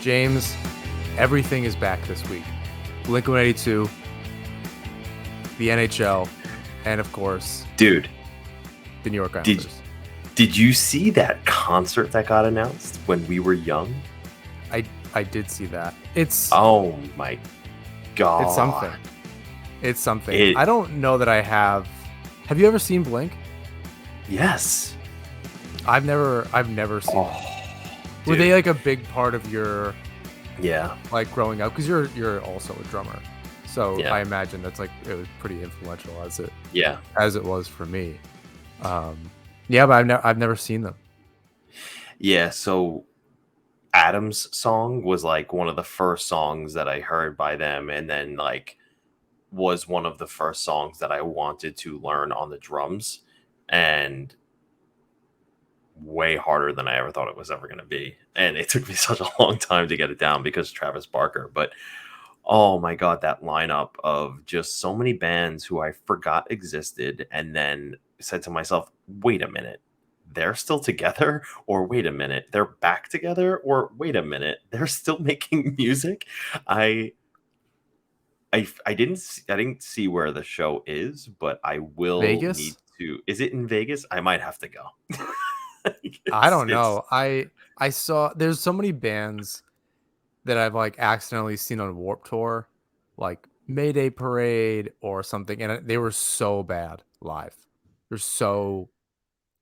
James, everything is back this week. Blink-182, the NHL, and of course, dude, the New York Islanders. Did you see that concert that got announced when we were young? I did see that. It's oh my god, it's something. It's something. I don't know that I have. Have you ever seen Blink? Yes. I've never seen them. Were they like a big part of your like growing up? Because you're also a drummer, so I imagine that's like it was pretty influential as it was for me. But I've never seen them. Yeah, so Adam's song was like one of the first songs that I heard by them, and then like was one of the first songs that I wanted to learn on the drums, and way harder than I ever thought it was ever going to be. And it took me such a long time to get it down because Travis Barker. But oh my god, that lineup of just so many bands who I forgot existed, and then said to myself, wait a minute, they're still together, or wait a minute, they're back together, or wait a minute, they're still making music. I didn't see where the show is, but I will Vegas? need to. Is it in Vegas? I might have to go. I don't know. I saw there's so many bands that I've like accidentally seen on Warped Tour, like Mayday Parade or something, and they were so bad live. They're so.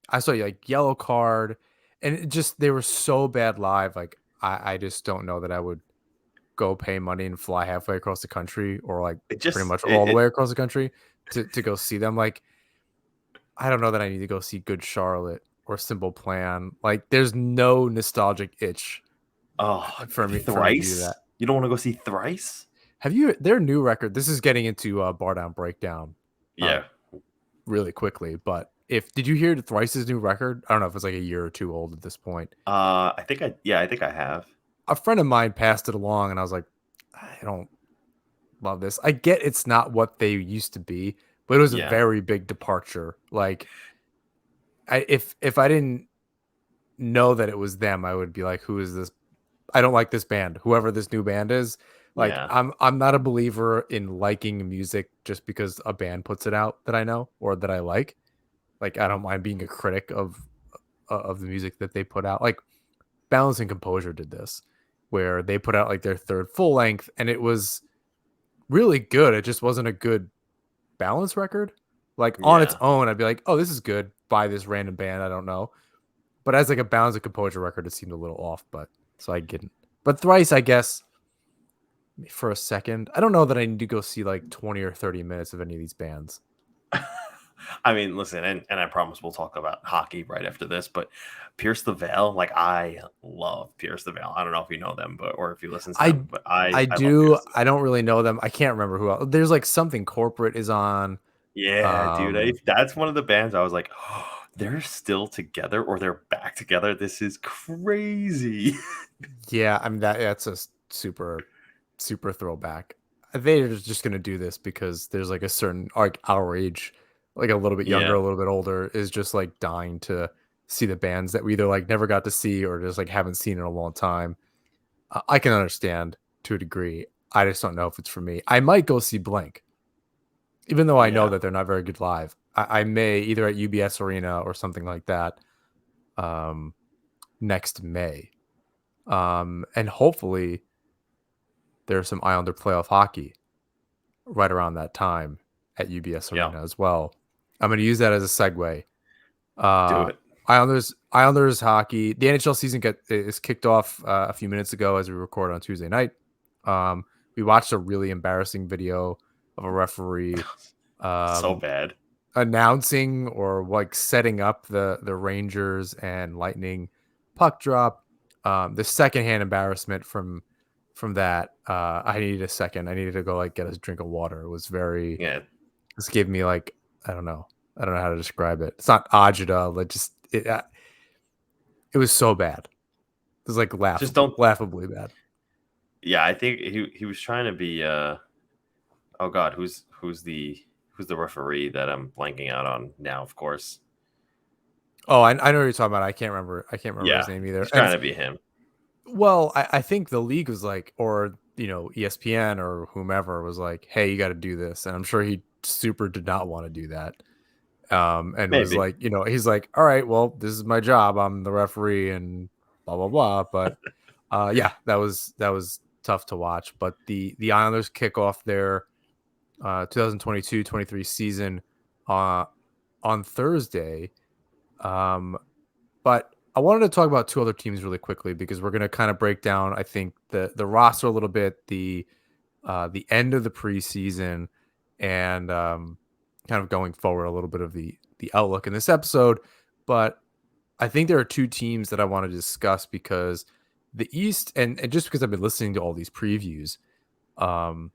I saw like Yellow Card, and they were so bad live. Like I just don't know that I would go pay money and fly halfway across the country, or like pretty much all the way across the country to go see them. Like I don't know that I need to go see Good Charlotte or Simple Plan. Like there's no nostalgic itch. For me to do that. You don't want to go see Thrice? Have you their new record? This is getting into Bar Down Breakdown. Really quickly, but did you hear Thrice's new record? I don't know if it's like a year or two old at this point. I think I have. A friend of mine passed it along, and I was like, I don't love this. I get it's not what they used to be, but it was a very big departure. Like, if I didn't know that it was them, I would be like, who is this? I don't like this band. Whoever this new band is, like, I'm not a believer in liking music just because a band puts it out that I know or that I like. Like, I don't mind being a critic of the music that they put out. Like, Balance and Composure did this, where they put out like their third full length, and it was really good. It just wasn't a good Balance record. Like on its own, I'd be like, oh, this is good by this random band I don't know. But as like a Balance and Composure record, it seemed a little off. But so I didn't. But Thrice, I guess, for a second, I don't know that I need to go see like 20 or 30 minutes of any of these bands. I mean, listen, and I promise we'll talk about hockey right after this, but Pierce the Veil, like I love Pierce the Veil. I don't know if you know them, or if you listen to them, but I do. I don't really know them. I can't remember who else. There's like Something Corporate is on. Yeah, dude, that's one of the bands I was like, oh, they're still together, or they're back together. This is crazy. Yeah, I mean that's a super throwback. They're just gonna do this because there's like a certain like our age, like a little bit younger, a little bit older, is just like dying to see the bands that we either like never got to see or just like haven't seen in a long time. I can understand to a degree. I just don't know if it's for me. I might go see Blink, even though I know that they're not very good live. I may either at UBS Arena or something like that next May. And hopefully there's some Islander playoff hockey right around that time at UBS Arena as well. I'm going to use that as a segue. Do it. Islanders hockey. The NHL season is kicked off a few minutes ago as we record on Tuesday night. We watched a really embarrassing video of a referee so bad announcing or like setting up the Rangers and Lightning puck drop. The secondhand embarrassment from that. I needed a second. I needed to go like get a drink of water. It was very. This gave me like I don't know how to describe it. It's not agita. Like just it was so bad. It was like laughably bad. Yeah, I think he was trying to be. Oh God, who's the referee that I'm blanking out on now? Of course. Oh, I know what you're talking about. I can't remember his name either. He's trying to be him. Well, I think the league was like, or ESPN or whomever was like, "Hey, you got to do this," and I'm sure he super did not want to do that. And was Maybe. like, he's like, "All right, well, this is my job. I'm the referee and blah blah blah." But yeah, that was tough to watch. But the Islanders kick off their 2022-23 season uh, on Thursday. Um, but I wanted to talk about two other teams really quickly because we're going to kind of break down, I think, the roster a little bit, the end of the preseason, and kind of going forward a little bit of the outlook in this episode. But I think there are two teams that I want to discuss because the East, and just because I've been listening to all these previews um,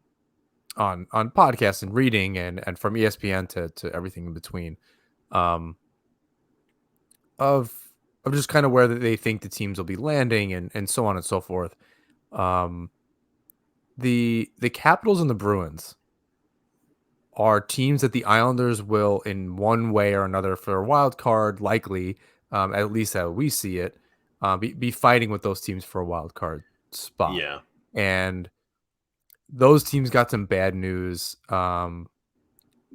on podcasts and reading, and from ESPN to everything in between, um, of of just kind of where they think the teams will be landing, and so on and so forth. Um, the Capitals and the Bruins are teams that the Islanders will, in one way or another, for a wild card, likely, at least how we see it, be fighting with those teams for a wild card spot. Yeah. And those teams got some bad news, over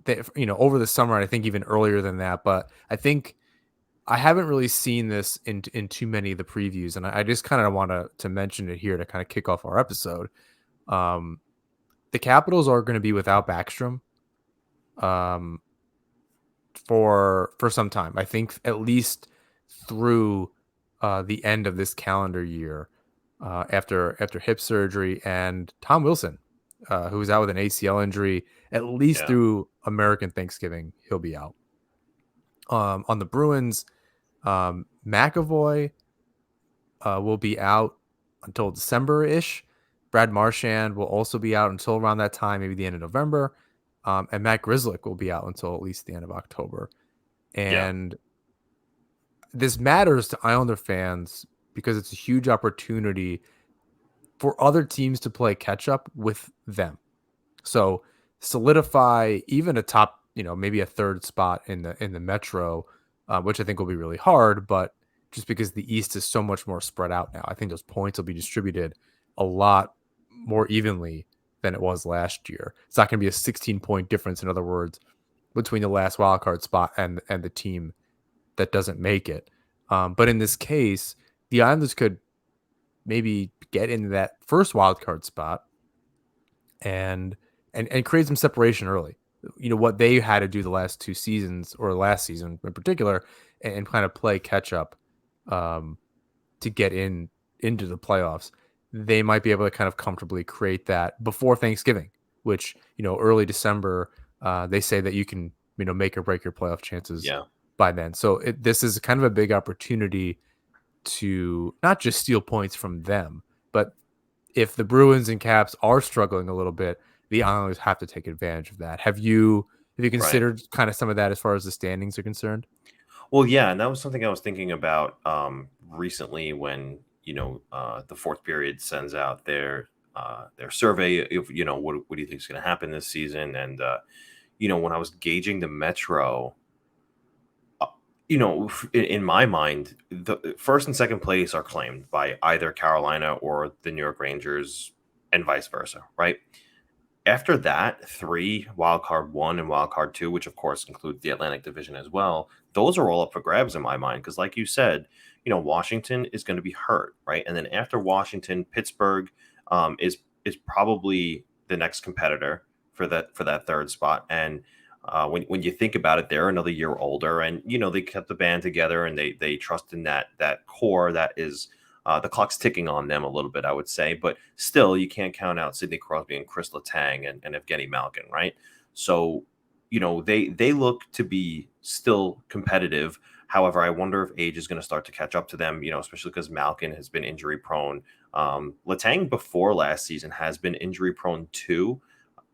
the summer. And I think even earlier than that. But I think I haven't really seen this in too many of the previews, and I just kind of want to mention it here to kind of kick off our episode. Um, the Capitals are going to be without Backstrom. Um, for some time. I think at least through the end of this calendar year, after hip surgery, and Tom Wilson, who was out with an ACL injury, at least Yeah. through American Thanksgiving, he'll be out. On the Bruins, McAvoy will be out until December ish. Brad Marchand will also be out until around that time, maybe the end of November. And Matt Grzelcyk will be out until at least the end of October. Yeah. And this matters to Islander fans because it's a huge opportunity for other teams to play catch up with them. So solidify even a top, maybe a third spot in the Metro, which I think will be really hard. But just because the East is so much more spread out now, I think those points will be distributed a lot more evenly than it was last year. It's not going to be a 16-point difference, in other words, between the last wildcard spot and the team that doesn't make it. But in this case, the Islanders could maybe get into that first wild card spot and and create some separation early. What they had to do the last two seasons, or last season in particular, and kind of play catch up um, to get into the playoffs. They might be able to kind of comfortably create that before Thanksgiving, which early December. They say that you can make or break your playoff chances Yeah. by then. So this is kind of a big opportunity to not just steal points from them, but if the Bruins and Caps are struggling a little bit, the Islanders have to take advantage of that. Have you Right. considered kind of some of that as far as the standings are concerned? Well, yeah, and that was something I was thinking about recently when the fourth period sends out their survey of what do you think is going to happen this season, and when I was gauging the Metro, uh, in my mind, the first and second place are claimed by either Carolina or the New York Rangers, and vice versa, right? After that, three, wild card one and wild card two, which of course includes the Atlantic Division as well, those are all up for grabs in my mind. Because, like you said, Washington is going to be hurt, right? And then after Washington, Pittsburgh is probably the next competitor for that third spot. And when you think about it, they're another year older, and they kept the band together, and they trust in that core that is the clock's ticking on them a little bit, I would say, but still, you can't count out Sidney Crosby and Chris Letang and Evgeny Malkin, right? So, they look to be still competitive. However, I wonder if age is going to start to catch up to them, especially because Malkin has been injury prone. Letang before last season has been injury prone too,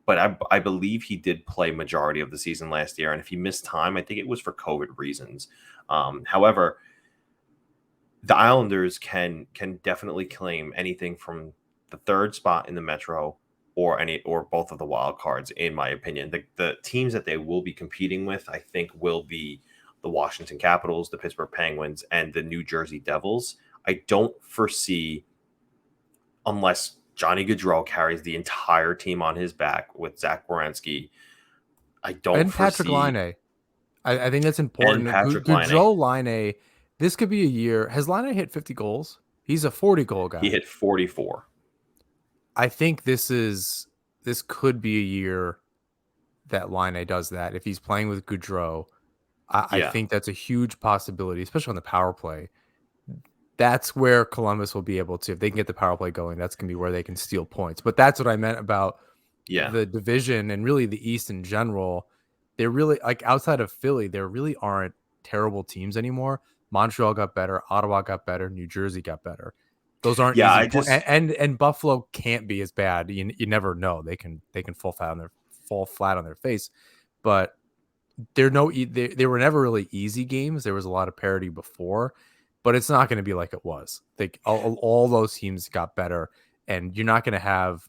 but I believe he did play majority of the season last year, and if he missed time, I think it was for COVID reasons. However, the Islanders can definitely claim anything from the third spot in the Metro or both of the wild cards, in my opinion. The teams that they will be competing with, I think, will be the Washington Capitals, the Pittsburgh Penguins, and the New Jersey Devils. I don't foresee unless Johnny Gaudreau carries the entire team on his back with Zach Werenski. I don't And Patrick foresee. Laine. I think that's And important. Patrick Laine, Gaudreau Laine, this could be a year. Has Laine hit 50 goals? He's a 40 goal he guy. hit 44. I think this could be a year that Laine does that. If he's playing with Gaudreau, I Yeah. think that's a huge possibility, especially on the power play. That's where Columbus will be able to, if they can get the power play going, that's going to be where they can steal points. But that's what I meant about Yeah. the division and really the East in general. They're really, like, outside of Philly, there really aren't terrible teams anymore. Montreal got better, Ottawa got better, New Jersey got better. Those aren't Yeah. easy I points, just, and Buffalo can't be as bad. You never know. They can fall flat on their face, but they were never really easy games. There was a lot of parity before, but it's not going to be like it was. All those teams got better, and you're not going to have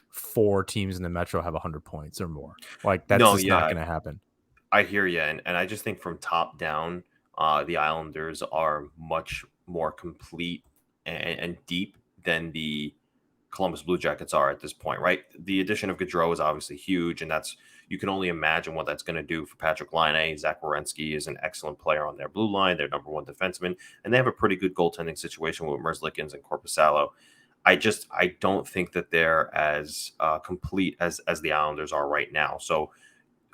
4 teams in the Metro have 100 points or more. Like, that's no, just not yeah, going to happen. I hear you. And I just think from top down, the Islanders are much more complete and deep than the Columbus Blue Jackets are at this point, right? The addition of Gaudreau is obviously huge, and that's you can only imagine what that's going to do for Patrick Laine. Zach Werenski is an excellent player on their blue line, their number one defenseman, and they have a pretty good goaltending situation with Merzlikins and Korpisalo. I don't think that they're as complete as the Islanders are right now. So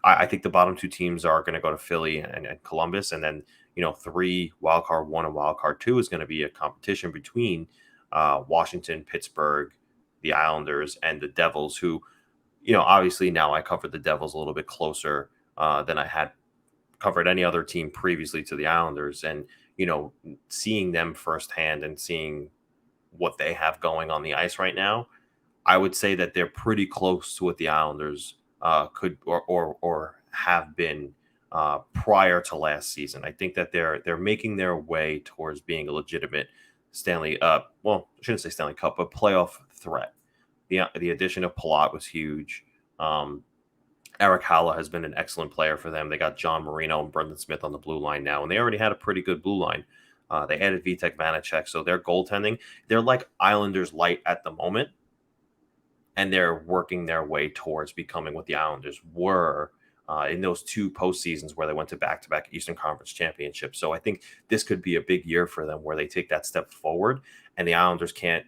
I think the bottom 2 teams are going to go to Philly and Columbus, and then 3 wildcard 1 and wildcard 2 is going to be a competition between Washington, Pittsburgh, the Islanders, and the Devils. Who, obviously now I covered the Devils a little bit closer than I had covered any other team previously to the Islanders, and seeing them firsthand and seeing what they have going on the ice right now, I would say that they're pretty close to what the Islanders could or have been prior to last season. I think that they're making their way towards being a legitimate Stanley well, I shouldn't say Stanley Cup, but playoff threat. The addition of Palat was huge. Eric Halla has been an excellent player for them. They got John Marino and Brendan Smith on the blue line now, and they already had a pretty good blue line. They added Vitek Vanacek, so their goaltending, they're like Islanders light at the moment, and they're working their way towards becoming what the Islanders were in those 2 postseasons where they went to back-to-back Eastern Conference championships. So I think this could be a big year for them where they take that step forward, and the Islanders can't,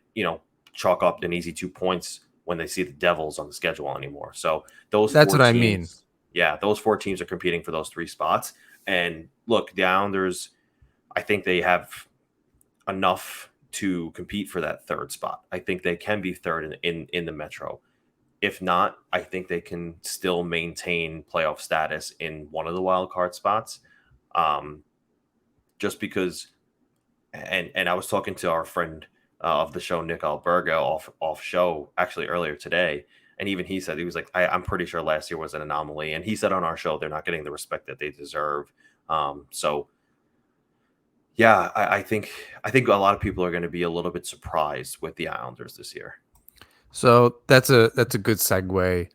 chalk up an easy 2 points when they see the Devils on the schedule anymore. So those That's 4 what I mean. teams, yeah, those 4 teams are competing for those 3 spots. And look, the Islanders, I think they have enough to compete for that 3rd spot. I think they can be 3rd in the Metro. If not, I think they can still maintain playoff status in one of the wild card spots. Just because, and I was talking to our friend of the show, Nick Alberga, off show actually earlier today, and even he said, he was like, I'm pretty sure last year was an anomaly, and he said on our show they're not getting the respect that they deserve. So yeah, I think a lot of people are going to be a little bit surprised with the Islanders this year. So that's a good segue.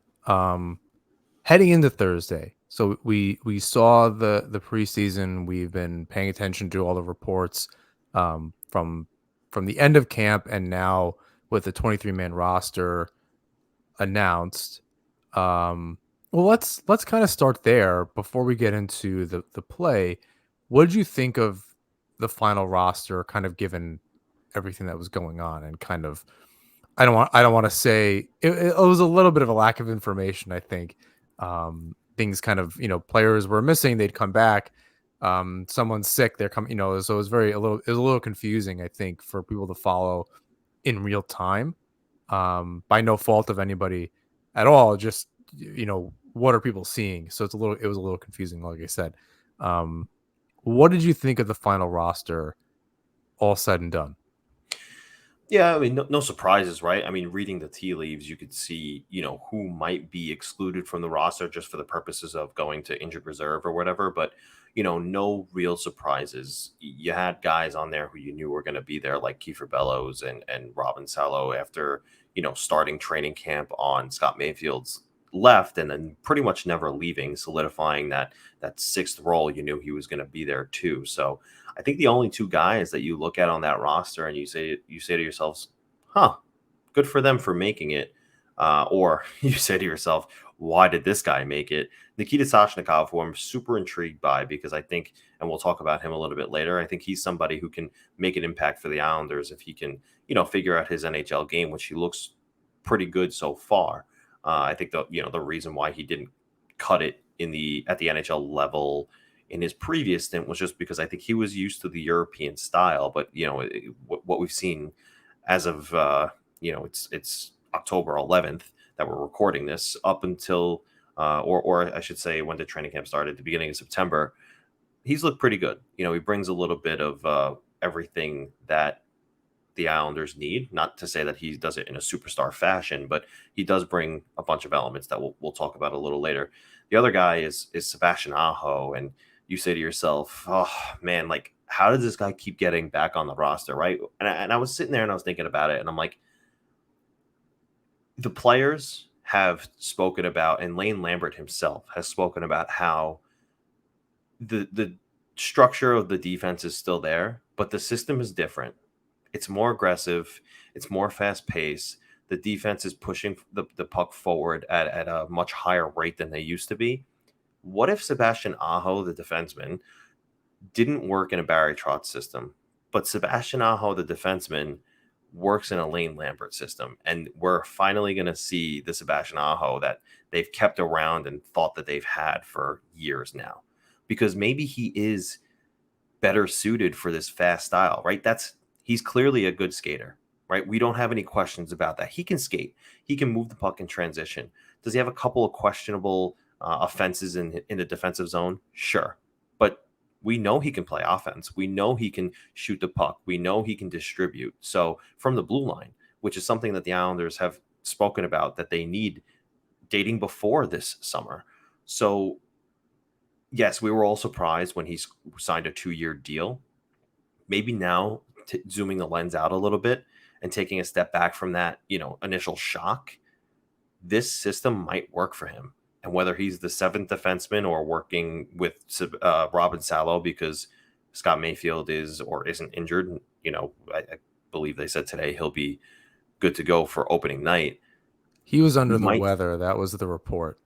Heading into Thursday. So we saw the preseason. We've been paying attention to all the reports from the end of camp, and now with the 23-man roster announced. Well, let's kind of start there before we get into the play. What did you think of the final roster, kind of given everything that was going on, and kind of I don't want to say it was a little bit of a lack of information. I think things kind of, players were missing, they'd come back. Someone's sick, they're coming. So it was it was a little confusing, I think, for people to follow in real time. By no fault of anybody at all. Just, what are people seeing? So it was a little confusing, like I said. What did you think of the final roster, all said and done? Yeah, I mean, no surprises, right? I mean, reading the tea leaves, you could see, who might be excluded from the roster just for the purposes of going to injured reserve or whatever. But, no real surprises. You had guys on there who you knew were going to be there, like Kiefer Bellows and Robin Salo after, starting training camp on Scott Mayfield's left and then pretty much never leaving, solidifying that 6th role. You knew he was going to be there too. So I think the only 2 guys that you look at on that roster and you say to yourselves, huh, good for them for making it. Or you say to yourself, why did this guy make it? Nikita Soshnikov, who I'm super intrigued by because I think, and we'll talk about him a little bit later, I think he's somebody who can make an impact for the Islanders if he can, figure out his NHL game, which he looks pretty good so far. I think the reason why he didn't cut it at the NHL level in his previous stint was just because I think he was used to the European style. But what we've seen as of it's October 11th that we're recording this up until or I should say when the training camp started at the beginning of September, he's looked pretty good. He brings a little bit of everything that the Islanders need. Not to say that he does it in a superstar fashion, but he does bring a bunch of elements that we'll talk about a little later. The other guy is Sebastian Aho, and you say to yourself, "Oh man, like how does this guy keep getting back on the roster?" Right? And I was sitting there and I was thinking about it, and I'm like, the players have spoken about, and Lane Lambert himself has spoken about how the structure of the defense is still there, but the system is different. It's more aggressive. It's more fast paced. The defense is pushing the puck forward at a much higher rate than they used to be. What if Sebastian Aho, the defenseman, didn't work in a Barry Trotz system, but Sebastian Aho, the defenseman, works in a Lane Lambert system, and we're finally going to see the Sebastian Aho that they've kept around and thought that they've had for years now, because maybe he is better suited for this fast style, right? He's clearly a good skater, right? We don't have any questions about that. He can skate. He can move the puck in transition. Does he have a couple of questionable offenses in the defensive zone? Sure. But we know he can play offense. We know he can shoot the puck. We know he can distribute. So from the blue line, which is something that the Islanders have spoken about that they need dating before this summer. So yes, we were all surprised when he signed a 2-year deal. Maybe now zooming the lens out a little bit and taking a step back from that, initial shock, this system might work for him. And whether he's the seventh defenseman or working with Robin Salo because Scott Mayfield is or isn't injured, I believe they said today he'll be good to go for opening night. He was under the weather. That was the report.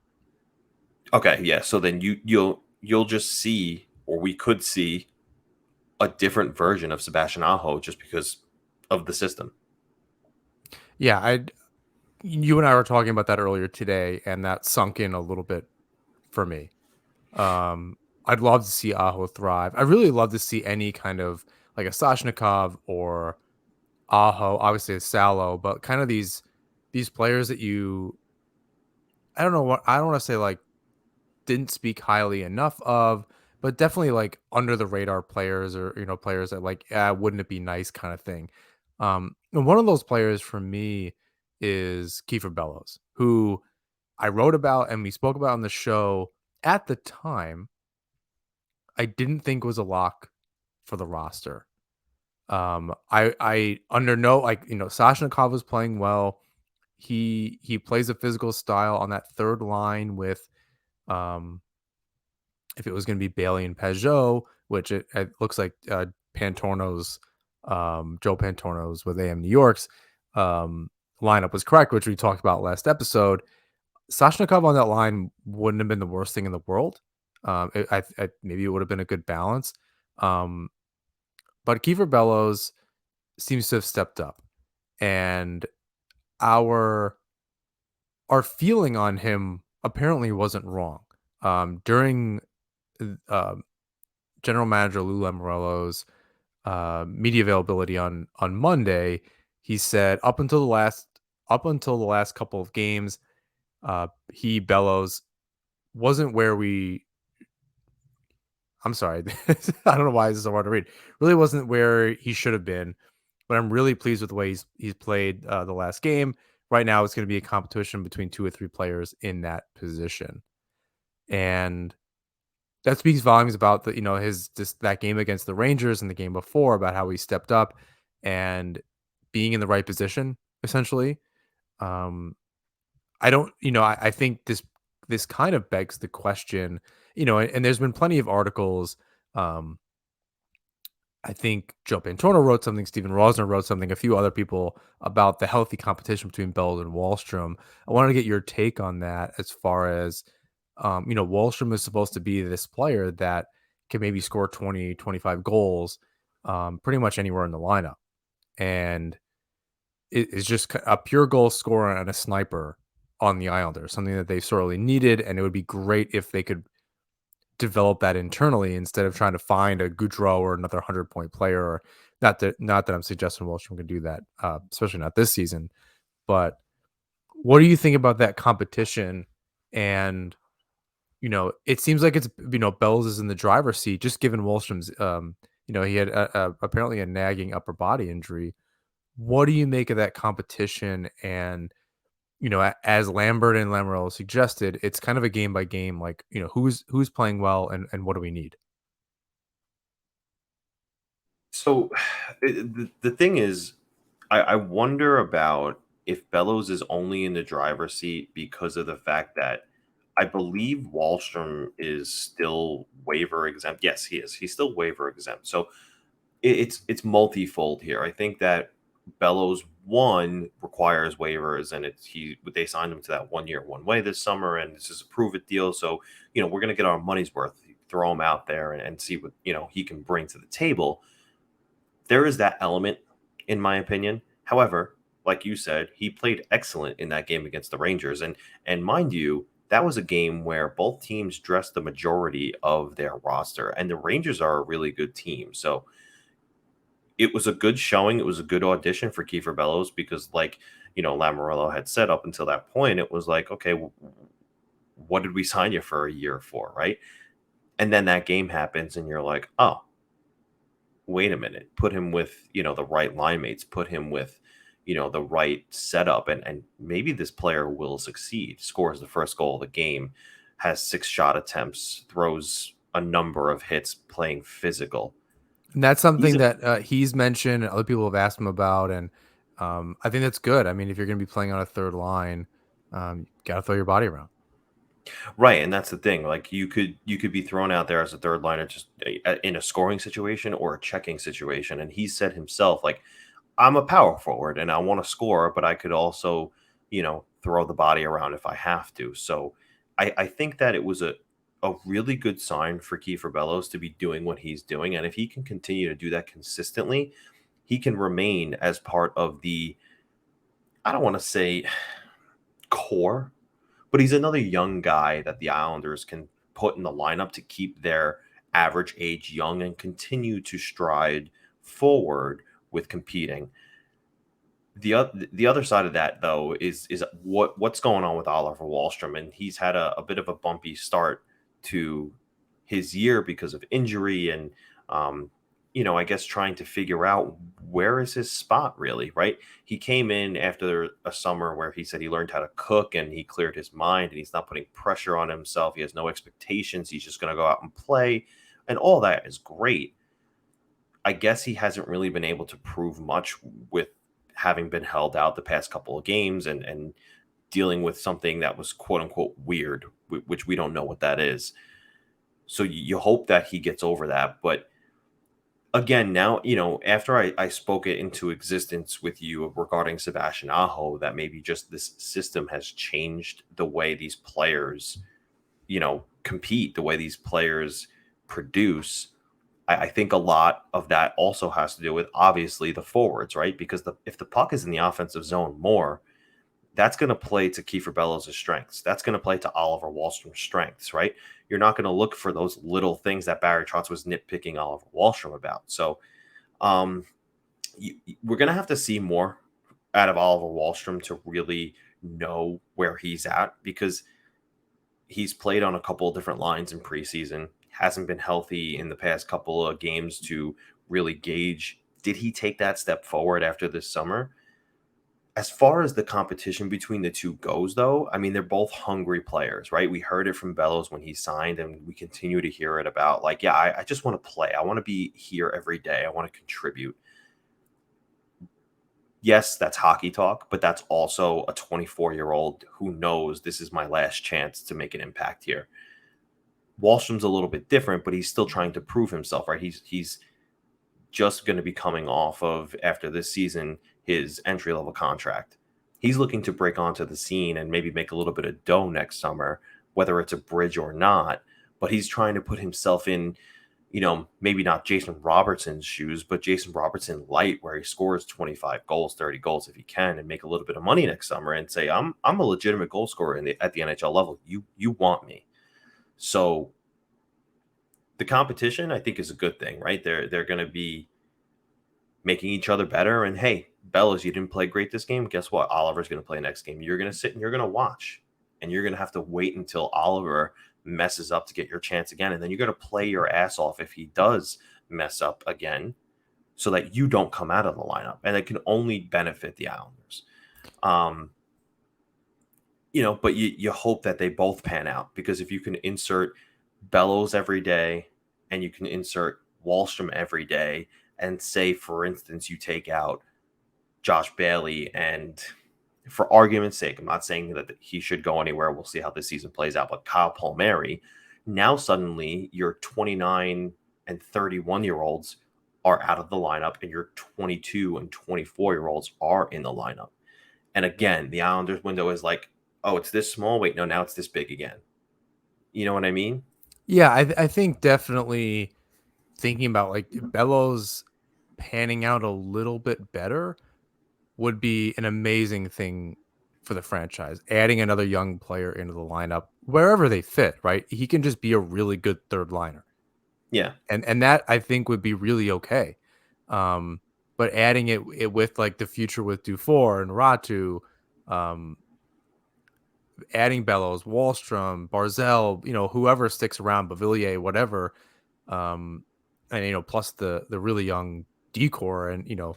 Okay, yeah. So then you'll just see, or we could see, a different version of Sebastian Aho just because of the system. Yeah, you and I were talking about that earlier today, and that sunk in a little bit for me. I'd love to see Aho thrive. I really love to see any kind of like a Soshnikov or Aho, obviously a Salo, but kind of these players that I don't want to say like didn't speak highly enough of, but definitely like under the radar players or players that like wouldn't it be nice kind of thing. And one of those players for me is Kiefer Bellows, who I wrote about and we spoke about on the show at the time. I didn't think was a lock for the roster. I under no like Soshnikov was playing well. He plays a physical style on that third line with if it was going to be Bailey and Peugeot, which it looks like Pantorno's Joe Pantorno's with AM New York's lineup was correct, which we talked about last episode. Soshnikov on that line wouldn't have been the worst thing in the world. Maybe it would have been a good balance. But Kiefer Bellows seems to have stepped up, and our feeling on him apparently wasn't wrong. During General Manager Lou Lamoriello's media availability on Monday, he said up until the last couple of games, Bellows wasn't where we. I'm sorry, I don't know why this is so hard to read. Really wasn't where he should have been, but I'm really pleased with the way he's played the last game. Right now, it's going to be a competition between 2 or 3 players in that position, and that speaks volumes about that game against the Rangers and the game before about how he stepped up and being in the right position. Essentially, I don't, I think this kind of begs the question, and there's been plenty of articles I think Joe Pantoro wrote something, Steven Rosner wrote something, a few other people about the healthy competition between Bellows and Wahlstrom. I wanted to get your take on that as far as, Wahlstrom is supposed to be this player that can maybe score 20, 25 goals pretty much anywhere in the lineup. And it is just a pure goal scorer and a sniper on the Islanders, something that they sorely needed. And it would be great if they could develop that internally instead of trying to find a Goudreau or another 100-point player. Or not that I'm suggesting Wallstrom can do that, especially not this season. But what do you think about that competition? And it seems like it's Bells is in the driver's seat, just given Wallstrom's. He had apparently a nagging upper body injury. What do you make of that competition? And as Lambert and Lamoriello suggested, it's kind of a game by game, like, who's playing well and what do we need? So the thing is, I wonder about if Bellows is only in the driver's seat because of the fact that I believe Wallstrom is still waiver exempt. Yes, he is. He's still waiver exempt. So it's multifold here. I think that Bellows one requires waivers, and they signed him to that 1 year, 1 way this summer, and this is a prove it deal. So we're gonna get our money's worth. Throw him out there and see what he can bring to the table. There is that element, in my opinion. However, like you said, he played excellent in that game against the Rangers, and mind you, that was a game where both teams dressed the majority of their roster, and the Rangers are a really good team. So it was a good showing. It was a good audition for Kiefer Bellows because, like, Lamoriello had said up until that point, it was like, okay, what did we sign you for a year for, right? And then that game happens, and you're like, oh, wait a minute. Put him with the right line mates. Put him with the right setup, and maybe this player will succeed. Scores the first goal of the game, has 6 shot attempts, throws a number of hits, playing physical. And that's He's something a that he's mentioned and other people have asked him about. And I think that's good. I mean, if you're going to be playing on a third line, you got to throw your body around. Right, and that's the thing. Like you could be thrown out there as a third liner just in a scoring situation or a checking situation. And he said himself, like, I'm a power forward and I want to score, but I could also, throw the body around if I have to. So I think that it was a really good sign for Kiefer Bellows to be doing what he's doing. And if he can continue to do that consistently, he can remain as part of the, I don't want to say core, but he's another young guy that the Islanders can put in the lineup to keep their average age young and continue to stride forward with competing. The other side of that, though, is what's going on with Oliver Wahlstrom, and he's had a bit of a bumpy start to his year because of injury, and I guess trying to figure out where is his spot really, right? He came in after a summer where he said he learned how to cook and he cleared his mind and he's not putting pressure on himself. He has no expectations. He's just going to go out and play, and all that is great. I guess he hasn't really been able to prove much with having been held out the past couple of games and dealing with something that was quote unquote weird, which we don't know what that is. So you hope that he gets over that. But again, now, after I spoke it into existence with you regarding Sebastian Aho, that maybe just this system has changed the way these players, compete, the way these players produce. I think a lot of that also has to do with obviously the forwards, right? Because if the puck is in the offensive zone more, that's going to play to Kiefer Bellows' strengths. That's going to play to Oliver Wahlstrom's strengths, right? You're not going to look for those little things that Barry Trotz was nitpicking Oliver Wahlstrom about. So um, we're going to have to see more out of Oliver Wahlstrom to really know where he's at, because he's played on a couple of different lines in preseason, hasn't been healthy in the past couple of games to really gauge, did he take that step forward after this summer? As far as the competition between the two goes, though, I mean, they're both hungry players, right? We heard it from Bellows when he signed, and we continue to hear it about, like, yeah, I just want to play. I want to be here every day. I want to contribute. Yes, that's hockey talk, but that's also a 24-year-old who knows this is my last chance to make an impact here. Wallstrom's a little bit different, but he's still trying to prove himself, right? He's just going to be coming off of, after this season, his entry level contract. He's looking to break onto the scene and maybe make a little bit of dough next summer, whether it's a bridge or not. But he's trying to put himself in, maybe not Jason Robertson's shoes, but Jason Robertson light, where he scores 25 goals, 30 goals if he can, and make a little bit of money next summer and say, I'm a legitimate goal scorer at the NHL level. You want me. So the competition, I think, is a good thing, right? They're going to be making each other better. And hey, Bellows, you didn't play great this game. Guess what? Oliver's going to play next game. You're going to sit and you're going to watch, and you're going to have to wait until Oliver messes up to get your chance again. And then you're going to play your ass off if he does mess up again, so that you don't come out of the lineup. And it can only benefit the Islanders. But you hope that they both pan out, because if you can insert Bellows every day and you can insert Wahlstrom every day, and say, for instance, you take out Josh Bailey, and for argument's sake, I'm not saying that he should go anywhere. We'll see how this season plays out. But Kyle Palmieri, now suddenly your 29 and 31-year-olds are out of the lineup, and your 22 and 24-year-olds are in the lineup. And again, the Islanders window is like, oh, it's this small. Wait, no, now it's this big again. You know what I mean? Yeah, I think definitely thinking about like Bellows panning out a little bit better would be an amazing thing for the franchise. Adding another young player into the lineup wherever they fit, right? He can just be a really good third liner. Yeah. And that I think would be really okay. But adding it with like the future with Dufour and Ratu, adding Bellows, Wahlstrom, Barzal, whoever sticks around, Bavillier, whatever, and plus the really young decor, and you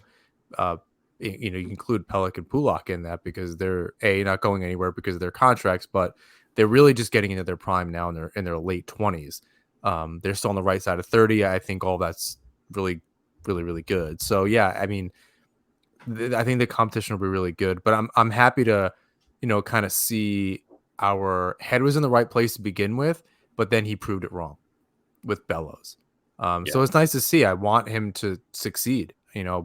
include Pelech and Pulak in that, because they're not going anywhere because of their contracts, but they're really just getting into their prime now in their late 20s. They're still on the right side of 30. I think all that's really, really, really good. So yeah, I mean, I think the competition will be really good, but I'm happy to, kind of see our head was in the right place to begin with, but then he proved it wrong with Bellows. So it's nice to see. I want him to succeed.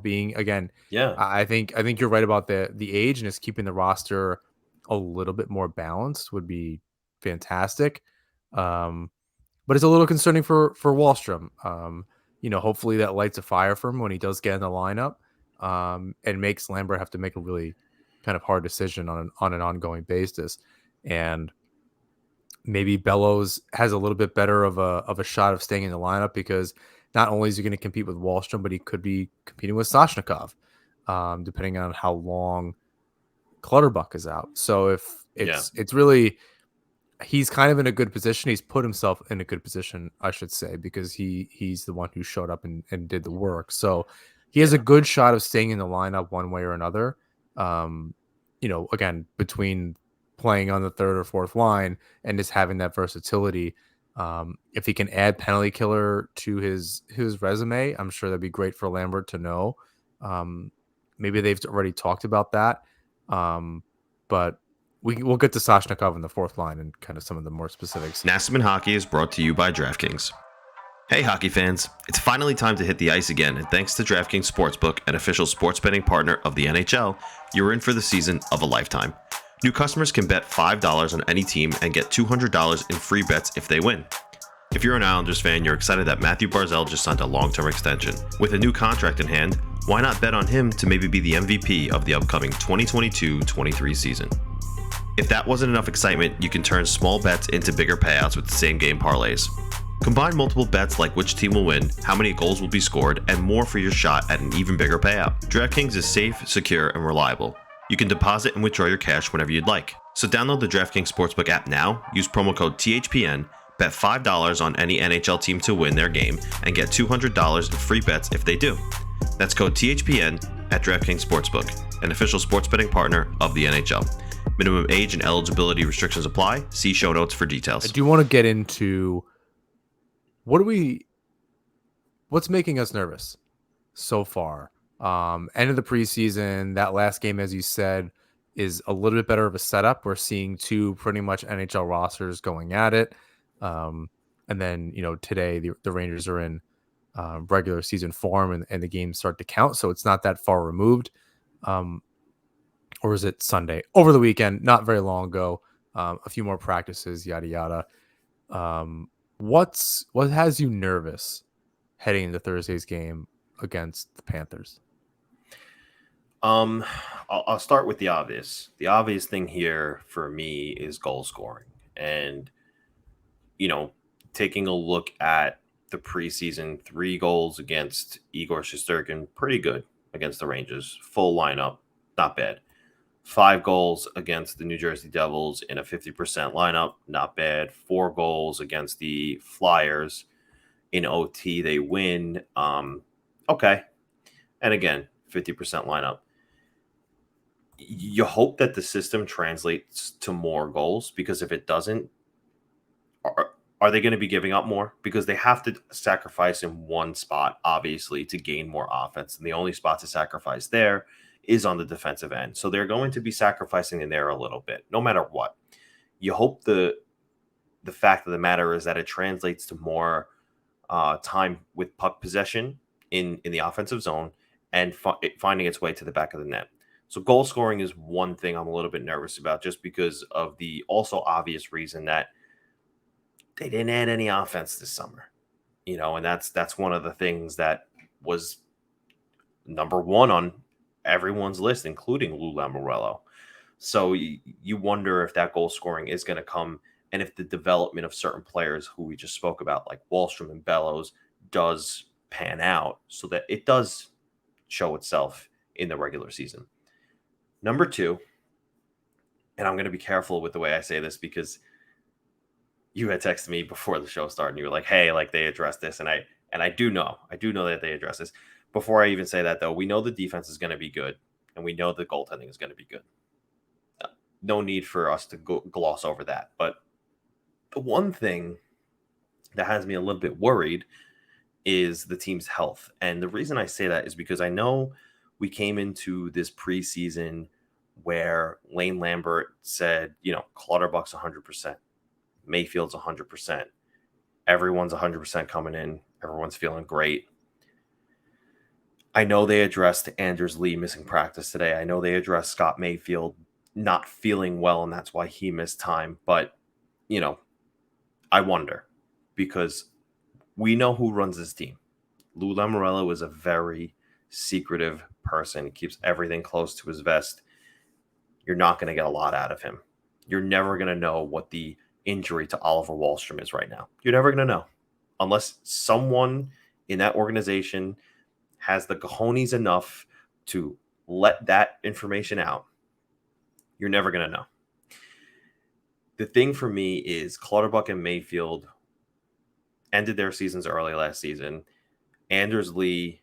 Being again, Yeah. I think you're right about the age, and just keeping the roster a little bit more balanced would be fantastic. But it's a little concerning for Wahlstrom. Hopefully that lights a fire for him when he does get in the lineup, and makes Lambert have to make a really kind of hard decision on an ongoing basis. And maybe Bellows has a little bit better of a shot of staying in the lineup, because not only is he going to compete with Wahlstrom, but he could be competing with Soshnikov, depending on how long Clutterbuck is out. So if it's really, he's kind of in a good position. He's put himself in a good position, I should say, because he's the one who showed up and did the work. So he has a good shot of staying in the lineup one way or another. Again, between playing on the third or fourth line and just having that versatility. If he can add penalty killer to his resume, I'm sure that'd be great for Lambert to know. Maybe they've already talked about that. But we'll get to Soshnikov in the fourth line and kind of some of the more specifics. Nassauman Hockey is brought to you by DraftKings. Hey hockey fans, it's finally time to hit the ice again, and thanks to DraftKings Sportsbook, an official sports betting partner of the NHL, you're in for the season of a lifetime. New customers can bet $5 on any team and get $200 in free bets if they win. If you're an Islanders fan, you're excited that Mathew Barzal just signed a long-term extension. With a new contract in hand, why not bet on him to maybe be the MVP of the upcoming 2022-23 season? If that wasn't enough excitement, you can turn small bets into bigger payouts with same-game parlays. Combine multiple bets like which team will win, how many goals will be scored, and more for your shot at an even bigger payout. DraftKings is safe, secure, and reliable. You can deposit and withdraw your cash whenever you'd like. So download the DraftKings Sportsbook app now, use promo code THPN, bet $5 on any NHL team to win their game, and get $200 in free bets if they do. That's code THPN at DraftKings Sportsbook, an official sports betting partner of the NHL. Minimum age and eligibility restrictions apply. See show notes for details. I do want to get into what's making us nervous so far. End of the preseason, that last game, as you said, is a little bit better of a setup. We're seeing two pretty much NHL rosters going at it. And then, today the Rangers are in regular season form and the games start to count. So it's not that far removed. Or is it Sunday? Over the weekend, not very long ago. A few more practices, yada yada. What has you nervous heading into Thursday's game against the Panthers? I'll start with the obvious. The obvious thing here for me is goal scoring. And, taking a look at the preseason, 3 goals against Igor Shesterkin, pretty good against the Rangers. Full lineup, not bad. 5 goals against the New Jersey Devils in a 50% lineup, not bad. 4 goals against the Flyers in OT, they win. Okay. And again, 50% lineup. You hope that the system translates to more goals, because if it doesn't, are they going to be giving up more? Because they have to sacrifice in one spot, obviously, to gain more offense. And the only spot to sacrifice there is on the defensive end. So they're going to be sacrificing in there a little bit, no matter what. You hope the fact of the matter is that it translates to more time with puck possession in the offensive zone and finding its way to the back of the net. So goal scoring is one thing I'm a little bit nervous about, just because of the also obvious reason that they didn't add any offense this summer, and that's one of the things that was number one on everyone's list, including Lou Lamoriello. So you wonder if that goal scoring is going to come, and if the development of certain players who we just spoke about, like Wahlstrom and Bellows, does pan out so that it does show itself in the regular season. Number 2, and I'm going to be careful with the way I say this, because you had texted me before the show started and you were like, hey, like they addressed this. And I do know that they addressed this. Before I even say that, though, we know the defense is going to be good, and we know the goaltending is going to be good. No need for us to gloss over that. But the one thing that has me a little bit worried is the team's health. And the reason I say that is because I know we came into this preseason where Lane Lambert said, Clutterbuck's 100%, Mayfield's 100%, everyone's 100% coming in, everyone's feeling great. I know they addressed Anders Lee missing practice today. I know they addressed Scott Mayfield not feeling well, and that's why he missed time. But, I wonder, because we know who runs this team. Lou Lamoriello is a very secretive person. He keeps everything close to his vest. You're not going to get a lot out of him. You're never going to know what the injury to Oliver Wahlstrom is right now. You're never going to know, unless someone in that organization has the cojones enough to let that information out. You're never going to know. The thing for me is Clutterbuck and Mayfield ended their seasons early last season. Anders Lee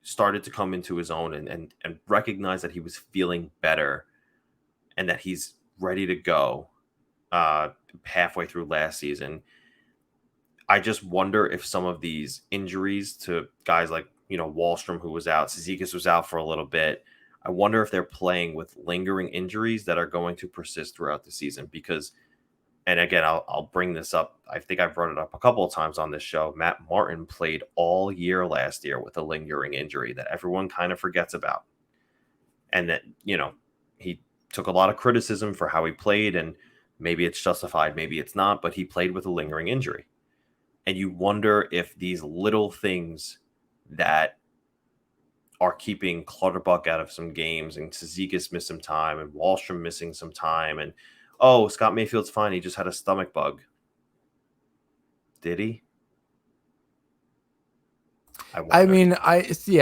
started to come into his own and recognize that he was feeling better and that he's ready to go halfway through last season. I just wonder if some of these injuries to guys like, Wahlstrom, who was out, Cizikas was out for a little bit. I wonder if they're playing with lingering injuries that are going to persist throughout the season, because, and again, I'll bring this up. I think I've brought it up a couple of times on this show. Matt Martin played all year last year with a lingering injury that everyone kind of forgets about. And that, he took a lot of criticism for how he played, and maybe it's justified, maybe it's not, but he played with a lingering injury. And you wonder if these little things that are keeping Clutterbuck out of some games, and Cizikas missed some time, and Wahlstrom missing some time, and Scott Mayfield's fine, he just had a stomach bug. Did he? I mean, I think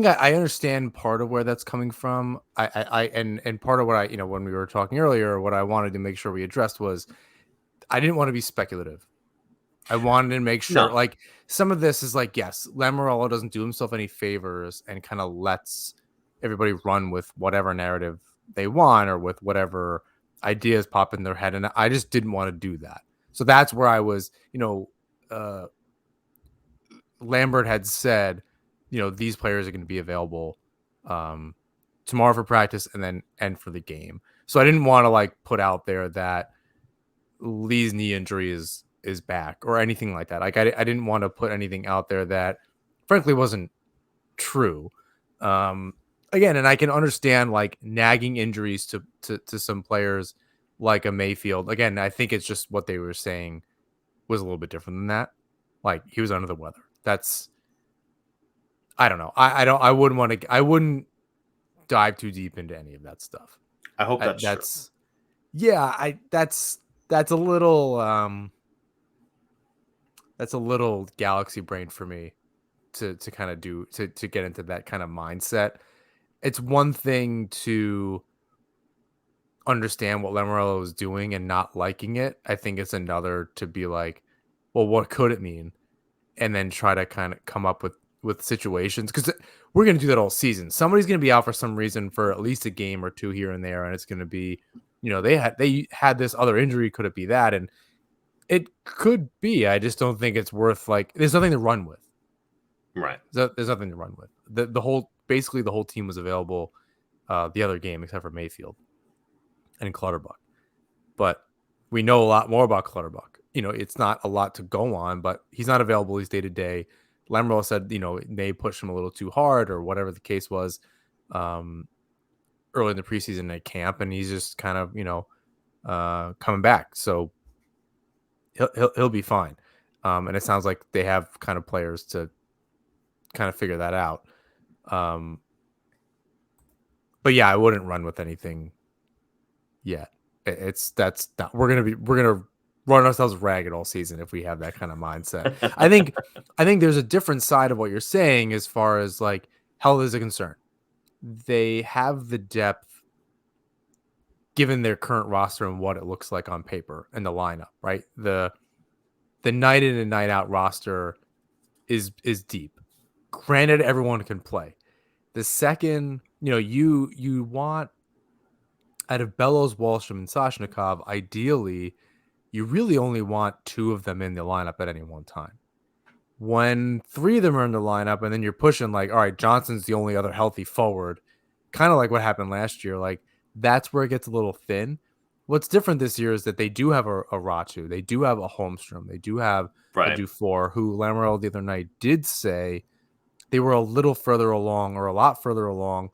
I understand part of where that's coming from. And part of what I, when we were talking earlier, what I wanted to make sure we addressed was I didn't want to be speculative. I wanted to make sure, like, some of this is like, yes, Lamoriello doesn't do himself any favors and kind of lets everybody run with whatever narrative they want or with whatever ideas pop in their head. And I just didn't want to do that. So that's where I was, Lambert had said, these players are going to be available tomorrow for practice and for the game. So I didn't want to put out there that Lee's knee injury is is back or anything like that. Like I didn't want to put anything out there that frankly wasn't true. Again, and I can understand like nagging injuries to some players like a Mayfield. Again, I think it's just what they were saying was a little bit different than that. Like he was under the weather. That's I don't know. I wouldn't dive too deep into any of that stuff. I hope that's true. Yeah, that's a little galaxy brain for me to kind of do to get into that kind of mindset. It's one thing to understand what Lamoriello is doing and not liking it. I think it's another to be like, well, what could it mean? And then try to kind of come up with situations, because we're going to do that all season. Somebody's going to be out for some reason for at least a game or two here and there, and it's going to be, they had this other injury. Could it be that? And it could be. I just don't think it's worth there's nothing to run with. Right. There's nothing to run with. The whole team was available the other game except for Mayfield and Clutterbuck. But we know a lot more about Clutterbuck. It's not a lot to go on, but he's not available. He's day to day. Lamoriello said, they pushed him a little too hard or whatever the case was early in the preseason at camp, and he's just kind of, coming back. So he'll be fine. And it sounds like they have kind of players to kind of figure that out. But yeah, I wouldn't run with anything yet. That's not, we're gonna run ourselves ragged all season if we have that kind of mindset. I think there's a different side of what you're saying as far as like health is a concern. They have the depth given their current roster and what it looks like on paper and the lineup, right? The night in and night out roster is deep. Granted, everyone can play. The second, you want out of Bellows, Wallstrom, and Soshnikov, ideally, you really only want two of them in the lineup at any one time. When three of them are in the lineup and then you're pushing like, all right, Johnson's the only other healthy forward, kind of like what happened last year, like that's where it gets a little thin. What's different this year is that they do have a Ratu, they do have a Holmstrom, they do have a Dufour, who Lamoriello the other night did say they were a little further along or a lot further along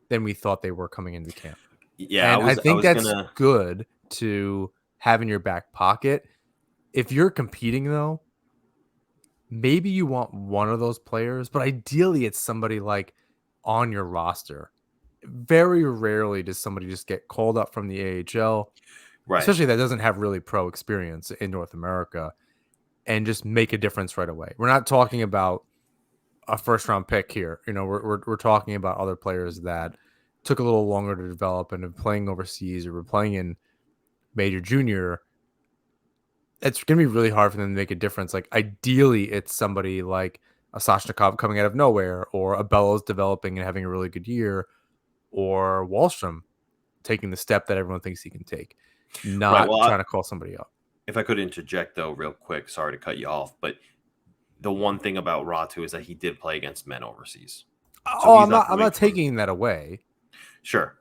than we thought they were coming into camp. Yeah, and I think that's good to have in your back pocket. If you're competing, though, maybe you want one of those players, but ideally it's somebody like on your roster. Very rarely does somebody just get called up from the AHL, especially that doesn't have really pro experience in North America, and just make a difference right away. We're not talking about a first round pick here. We're talking about other players that took a little longer to develop and are playing overseas or were playing in major junior. It's going to be really hard for them to make a difference. Like ideally it's somebody like a Soshnikov coming out of nowhere, or a Bellows developing and having a really good year, or Wallstrom taking the step that everyone thinks he can take, not trying to call somebody up. If I could interject though, real quick, sorry to cut you off, but the one thing about Ratu is that he did play against men overseas. So I'm not taking that away. Sure.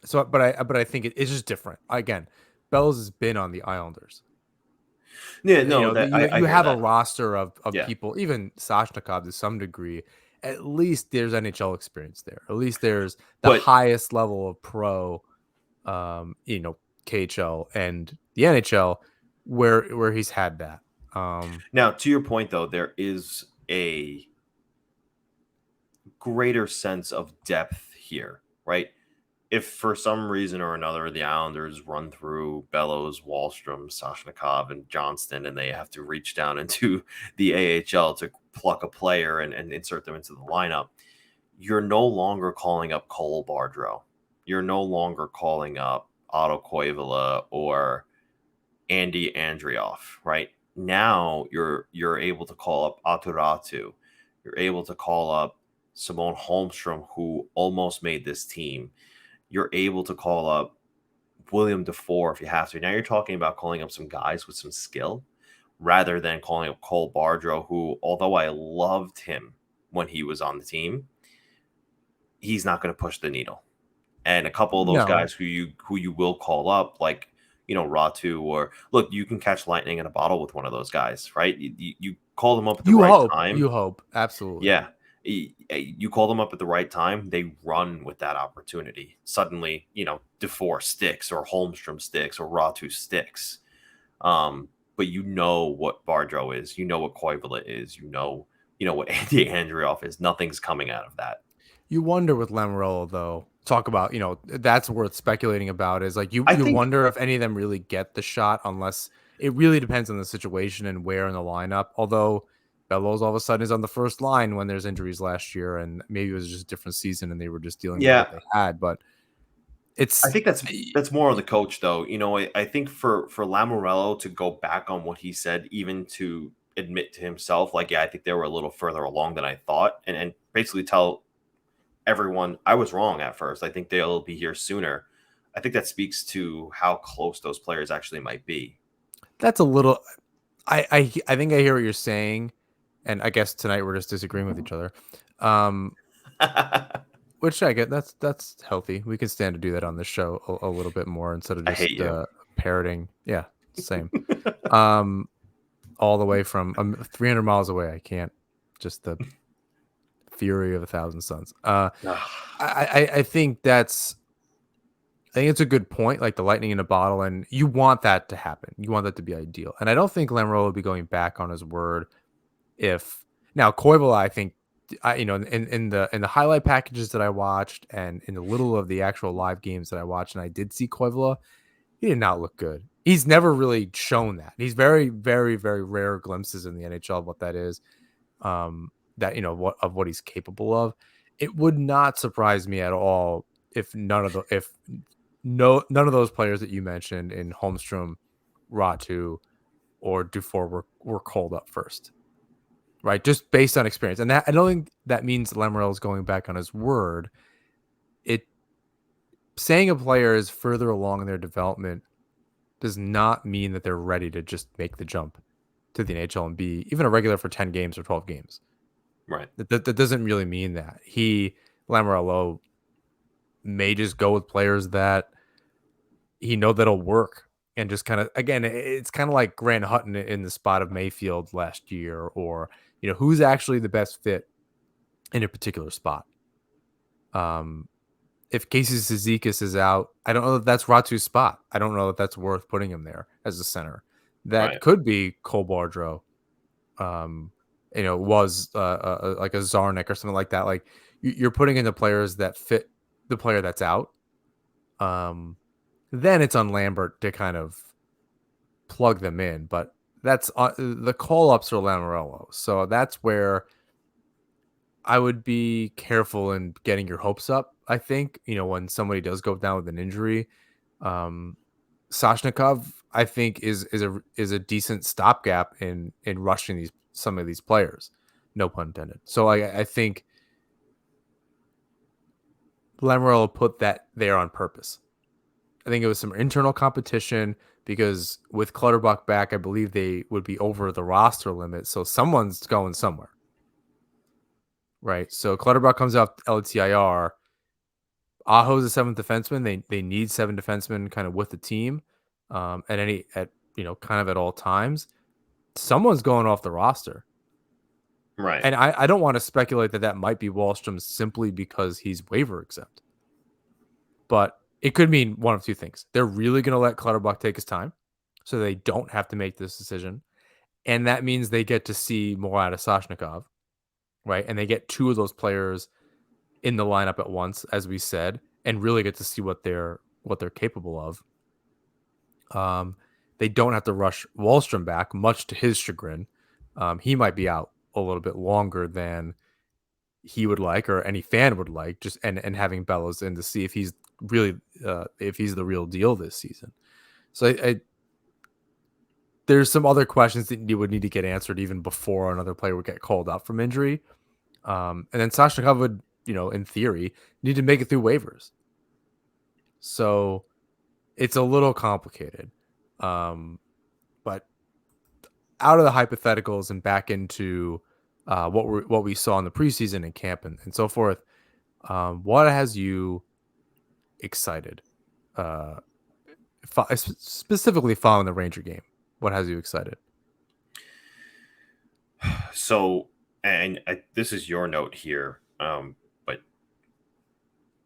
So, but I think it's just different. Again, Bellows has been on the Islanders. Yeah, no, you have a roster of people, even Soshnikov to some degree. At least there's NHL experience there. At least there's the highest level of pro, KHL and the NHL where he's had that. Now, to your point, though, there is a greater sense of depth here, right? If for some reason or another the Islanders run through Bellows, Wallstrom, Soshnikov, and Johnston, and they have to reach down into the AHL to pluck a player and insert them into the lineup, you're no longer calling up Cole Bardreau. You're no longer calling up Otto Koivula or Andy Andrioff, right? Now you're able to call up Aturatu. You're able to call up Simone Holmstrom, who almost made this team. You're able to call up William Dufour if you have to. Now you're talking about calling up some guys with some skill rather than calling up Cole Bardreau, who, although I loved him when he was on the team, he's not going to push the needle. And a couple of those guys who you will call up, like Ratu, or look, you can catch lightning in a bottle with one of those guys, right? You call them up at the You right hope. time. You hope. Absolutely. Yeah. You call them up at the right time, they run with that opportunity. Suddenly, DeFore sticks, or Holmstrom sticks, or Ratu sticks. But what Barzal is, what Koivula is, what Andy Andreoff is. Nothing's coming out of that. You wonder with Lamoriello, though. Talk about, that's worth speculating about, is like you think, wonder if any of them really get the shot, unless it really depends on the situation and where in the lineup. Although Bellows all of a sudden is on the first line when there's injuries last year, and maybe it was just a different season and they were just dealing with what they had. But I think that's more on the coach, though. I think for Lamoriello to go back on what he said, even to admit to himself, like, yeah, I think they were a little further along than I thought, and basically tell everyone I was wrong at first. I think they'll be here sooner. I think that speaks to how close those players actually might be. That's a little. I think I hear what you're saying, and I guess tonight we're just disagreeing with each other. Which I get. That's healthy. We can stand to do that on this show a little bit more instead of just parroting. Yeah, same. All the way from 300 miles away. I can't. Just the fury of 1,000 suns. I think that's. I think it's a good point, like the lightning in a bottle, and you want that to happen. You want that to be ideal. And I don't think Lamoriello will be going back on his word if now Koivula, I think, in the highlight packages that I watched and in the little of the actual live games that I watched, and I did see Koivula, he did not look good. He's never really shown that. He's very, very, very rare glimpses in the NHL of what that is, what he's capable of. It would not surprise me at all if none of those players that you mentioned in Holmstrom, Ratu, or Dufour were called up first, right? Just based on experience. And that I don't think that means Lamoriello is going back on his word. Saying a player is further along in their development does not mean that they're ready to just make the jump to the NHL and be even a regular for 10 games or 12 games. Right. That doesn't really mean that. Lamoriello may just go with players that he know that'll work, and just kind of, again, it's kind of like Grant Hutton in the spot of Mayfield last year, or who's actually the best fit in a particular spot. If Casey Cizikas is out, I don't know that that's Ratu's spot. I don't know that that's worth putting him there as a center. That could be Cole Barzal. Was like a Zarnik or something like that. Like you're putting in the players that fit the player that's out. Then it's on Lambert to kind of plug them in, but that's the call-ups are Lamoriello. So that's where I would be careful in getting your hopes up. I think, when somebody does go down with an injury, Soshnikov, I think is a decent stopgap in rushing some of these players, no pun intended. So I think Lamoriello put that there on purpose. I think it was some internal competition because with Clutterbuck back, I believe they would be over the roster limit. So someone's going somewhere. Right. So Clutterbuck comes off LTIR. Aho's a seventh defenseman. They need 7 defensemen kind of with the team kind of at all times. Someone's going off the roster. Right. And I don't want to speculate that might be Wahlstrom simply because he's waiver exempt. But it could mean one of two things. They're really going to let Clutterbuck take his time so they don't have to make this decision. And that means they get to see more out of Soshnikov, right? And they get 2 of those players in the lineup at once, as we said, and really get to see what they're capable of. They don't have to rush Wahlstrom back, much to his chagrin. He might be out a little bit longer than he would like, or any fan would like, just and having Bellows in to see if he's really if he's the real deal this season. So there's some other questions that you would need to get answered even before another player would get called up from injury. And then Soshnikov would, in theory, need to make it through waivers. So it's a little complicated. But out of the hypotheticals and back into what we saw in the preseason and camp and so forth, what has you excited specifically following the Ranger game? What has you excited? So, and this is your note here, but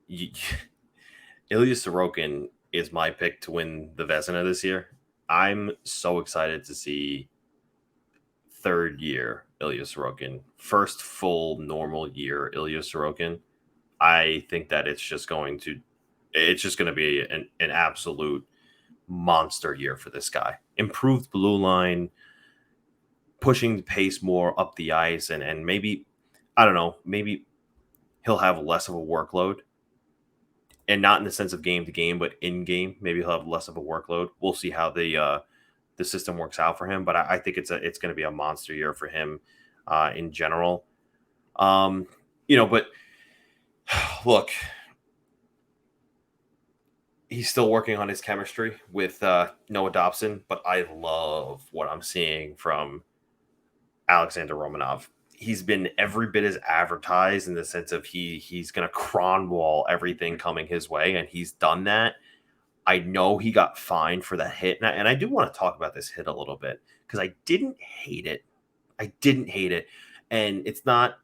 you, Ilya Sorokin is my pick to win the Vezina this year. I'm so excited to see third year Ilya Sorokin, first full normal year Ilya Sorokin. I think that it's just going to be an absolute monster year for this guy. Improved blue line, pushing the pace more up the ice, and maybe, I don't know, maybe he'll have less of a workload. And not in the sense of game to game, but in game, maybe he'll have less of a workload. We'll see how the system works out for him, but I think it's going to be a monster year for him in general. But look, he's still working on his chemistry with Noah Dobson, but I love what I'm seeing from Alexander Romanov. He's been every bit as advertised in the sense of he's going to cronwall everything coming his way, and he's done that. I know he got fined for that hit, and I do want to talk about this hit a little bit because I didn't hate it. And it's not,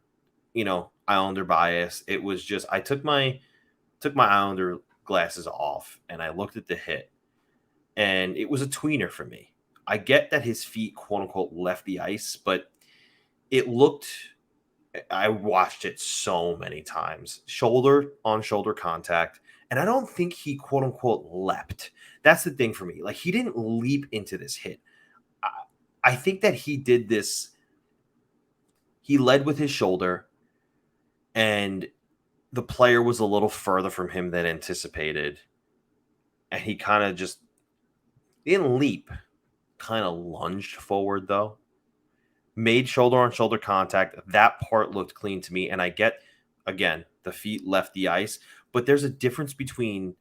Islander bias. It was just I took my Islander glasses off and I looked at the hit, and it was a tweener for me. I get that his feet, quote unquote, left the ice, but it looked, I watched it so many times, shoulder on shoulder contact. And I don't think he, quote unquote, leapt. That's the thing for me. Like, he didn't leap into this hit. I think that he did this. He led with his shoulder, and the player was a little further from him than anticipated. And he kind of just didn't leap, kind of lunged forward, though. Made shoulder on shoulder contact. That part looked clean to me. And I get, again, the feet left the ice, but there's a difference between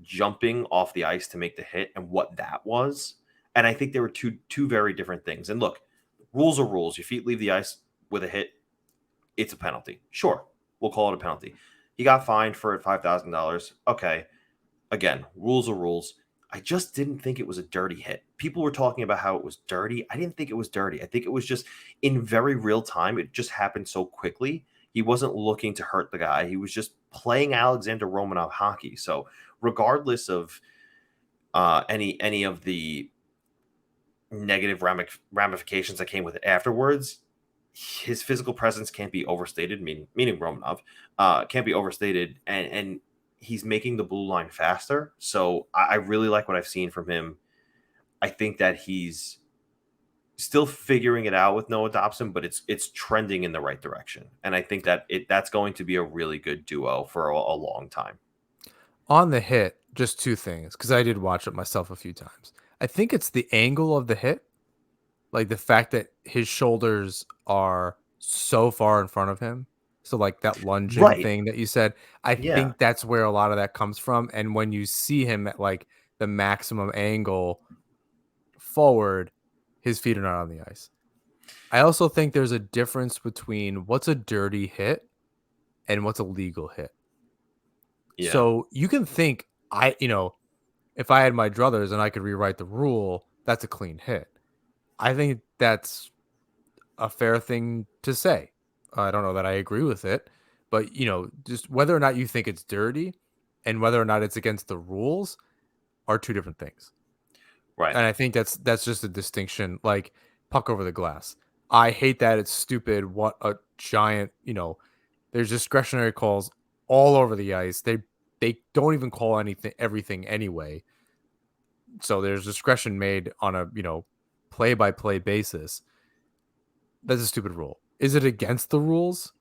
jumping off the ice to make the hit and what that was. And I think there were two very different things. And look, rules are rules. Your feet leave the ice with a hit, it's a penalty. Sure, we'll call it a penalty. He got fined for it $5,000. Okay. Again, rules are rules. I just didn't think it was a dirty hit. People were talking about how it was dirty. I didn't think it was dirty. I think it was just in very real time. It just happened so quickly. He wasn't looking to hurt the guy. He was just playing Alexander Romanov hockey. So regardless of any of the negative ramifications that came with it afterwards, his physical presence can't be overstated, meaning Romanov, can't be overstated. And he's making the blue line faster. So I really like what I've seen from him. I think that he's still figuring it out with Noah Dobson, but it's trending in the right direction. And I think that that's going to be a really good duo for a long time. On the hit, just two things, because I did watch it myself a few times. I think it's the angle of the hit, like the fact that his shoulders are so far in front of him. So like that lunging thing that you said, I think that's where a lot of that comes from. And when you see him at like the maximum angle forward, his feet are not on the ice. I also think there's a difference between what's a dirty hit and what's a legal hit. Yeah. So you can think if I had my druthers and I could rewrite the rule, that's a clean hit. I think that's a fair thing to say. I don't know that I agree with it, but just whether or not you think it's dirty and whether or not it's against the rules are two different things. Right. And I think that's just a distinction, like puck over the glass. I hate that. It's stupid. What a giant, there's discretionary calls all over the ice. They don't even call everything anyway. So there's discretion made on a, play-by-play basis. That's a stupid rule. Is it against the rules?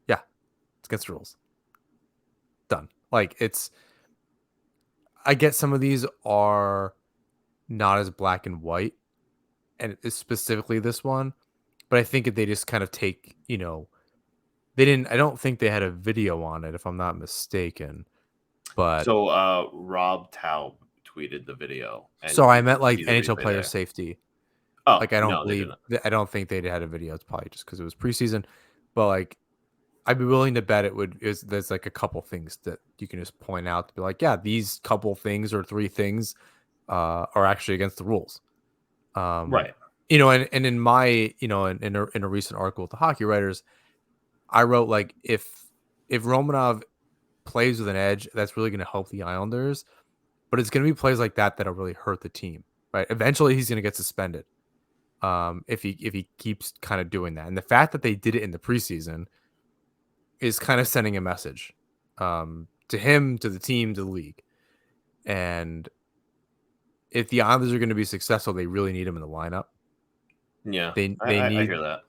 Yeah, it's against the rules. Done. Like, I get some of these are not as black and white, and it's specifically this one, but I think they just kind of take, I don't think they had a video on it, if I'm not mistaken. But so Rob Taub tweeted the video. So I meant like NHL player safety. Oh, like I don't think they'd had a video. It's probably just because it was preseason. But like, I'd be willing to bet there's like a couple things that you can just point out to be like, yeah, these couple things or three things are actually against the rules. Right. And in my, in a recent article with the Hockey Writers, I wrote like if Romanov plays with an edge, that's really going to help the Islanders, but it's going to be plays like that that'll really hurt the team, right? Eventually, he's going to get suspended if he keeps kind of doing that. And the fact that they did it in the preseason is kind of sending a message to him, to the team, to the league. And if the Islanders are going to be successful, they really need him in the lineup. Yeah, They I need, hear that.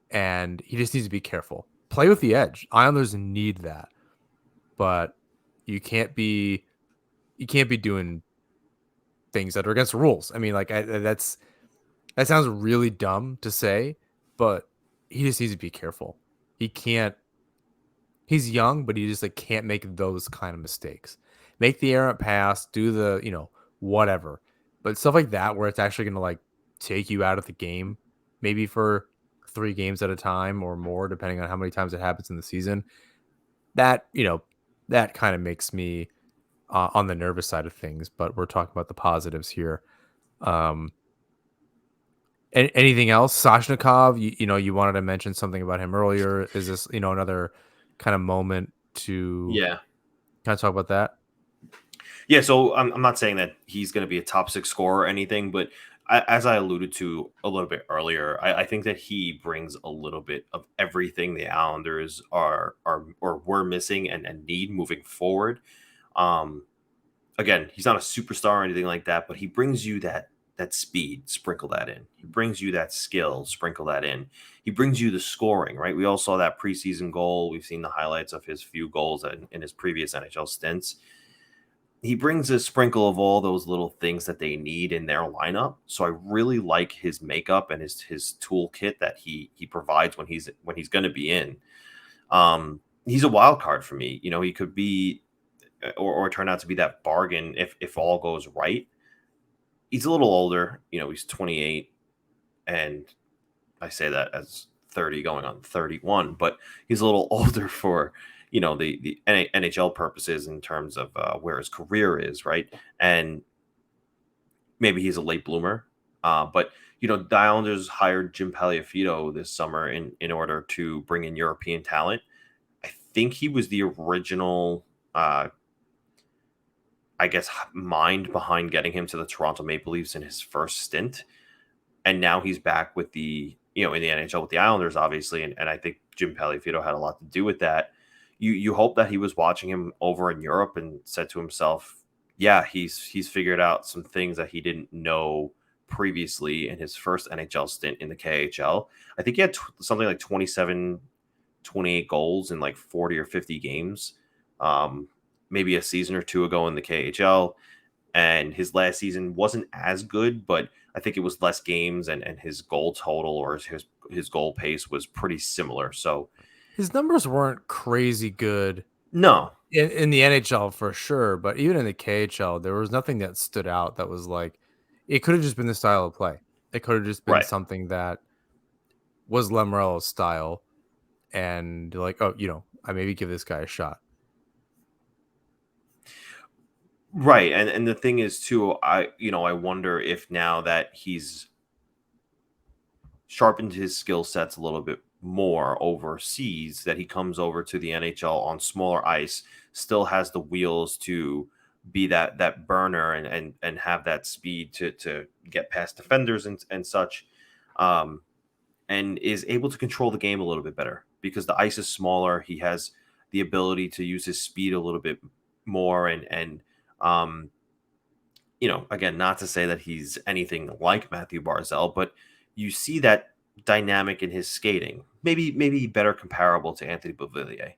and he just needs to be careful. Play with the edge. Islanders need that, but you can't be doing things that are against the rules. I mean, like that sounds really dumb to say, but he just needs to be careful. He can't. He's young, but he just like can't make those kind of mistakes. Make the errant pass, do the whatever, but stuff like that where it's actually going to like take you out of the game, maybe for 3 games at a time or more, depending on how many times it happens in the season. That that kind of makes me on the nervous side of things. But we're talking about the positives here. Um, Anything else? Soshnikov, you wanted to mention something about him earlier. Is this, another kind of moment to Yeah. kind of talk about that? Yeah, so I'm not saying that he's going to be a top 6 scorer or anything, but as I alluded to a little bit earlier, I think that he brings a little bit of everything the Islanders are or were missing and need moving forward. Um, Again, he's not a superstar or anything like that, but he brings you that speed, sprinkle that in. He brings you that skill, sprinkle that in. He brings you the scoring, right? We all saw that preseason goal. We've seen the highlights of his few goals in his previous NHL stints. He brings a sprinkle of all those little things that they need in their lineup. So I really like his makeup and his toolkit that he provides when he's going to be in. He's a wild card for me. He could be or turn out to be that bargain if all goes right. He's a little older. He's 28, and I say that as 30 going on 31, but he's a little older for the NHL purposes in terms of where his career is, right? And maybe he's a late bloomer, but the Islanders hired Jim Paliafito this summer in order to bring in European talent. I think he was the original, I guess, mind behind getting him to the Toronto Maple Leafs in his first stint, and now he's back with the in the NHL with the Islanders, obviously, and I think Jim Paliafito had a lot to do with that. You hope that he was watching him over in Europe and said to himself, yeah, he's figured out some things that he didn't know previously in his first NHL stint in the KHL. I think he had something like 27, 28 goals in like 40 or 50 games, maybe a season or two ago in the KHL. And his last season wasn't as good, but I think it was less games, and his goal total or his goal pace was pretty similar. So His numbers weren't crazy good no, in the NHL for sure, but even in the KHL, there was nothing that stood out that was like, it could have just been the style of play. It could have just been right. something that was Lamoriello's style, and like, oh, I maybe give this guy a shot. Right. And the thing is too, I wonder if now that he's sharpened his skill sets a little bit more overseas, that he comes over to the NHL on smaller ice, still has the wheels to be that burner and have that speed to get past defenders and such, and is able to control the game a little bit better because the ice is smaller. He has the ability to use his speed a little bit more and um, again, not to say that he's anything like Mathew Barzal, but you see that dynamic in his skating. Maybe better comparable to Anthony Beauvillier.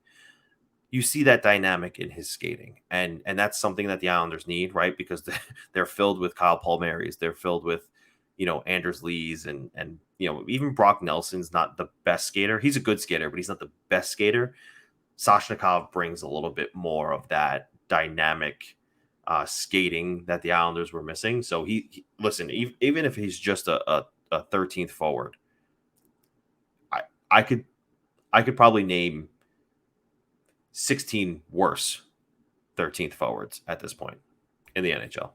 You see that dynamic in his skating, and that's something that the Islanders need, right? Because they're filled with Kyle Palmieri's, they're filled with Anders Lee's, and even Brock Nelson's not the best skater. He's a good skater, but he's not the best skater. Soshnikov brings a little bit more of that dynamic skating that the Islanders were missing. So he listen, even if he's just a 13th forward, I could probably name 16 worse 13th forwards at this point in the NHL.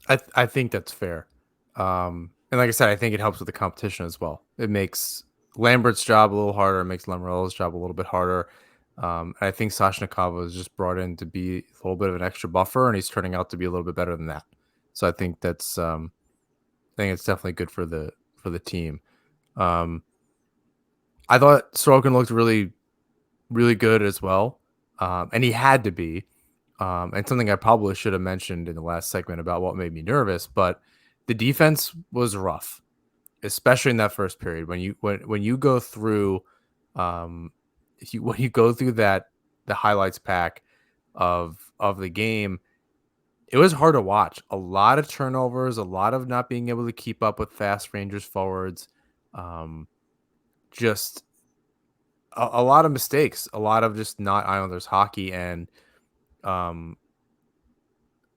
I think that's fair. And like I said, I think it helps with the competition as well. It makes Lambert's job a little harder. It makes Lamoriello's job a little bit harder. And I think Soshnikov was just brought in to be a little bit of an extra buffer, and he's turning out to be a little bit better than that. So I think that's I think it's definitely good for the team. I thought Sorokin looked really, really good as well, and he had to be. And something I probably should have mentioned in the last segment about what made me nervous, but the defense was rough, especially in that first period. When you go through, when you go through the highlights pack of the game, it was hard to watch. A lot of turnovers, a lot of not being able to keep up with fast Rangers forwards, just a lot of mistakes, a lot of just not Islanders hockey. And um,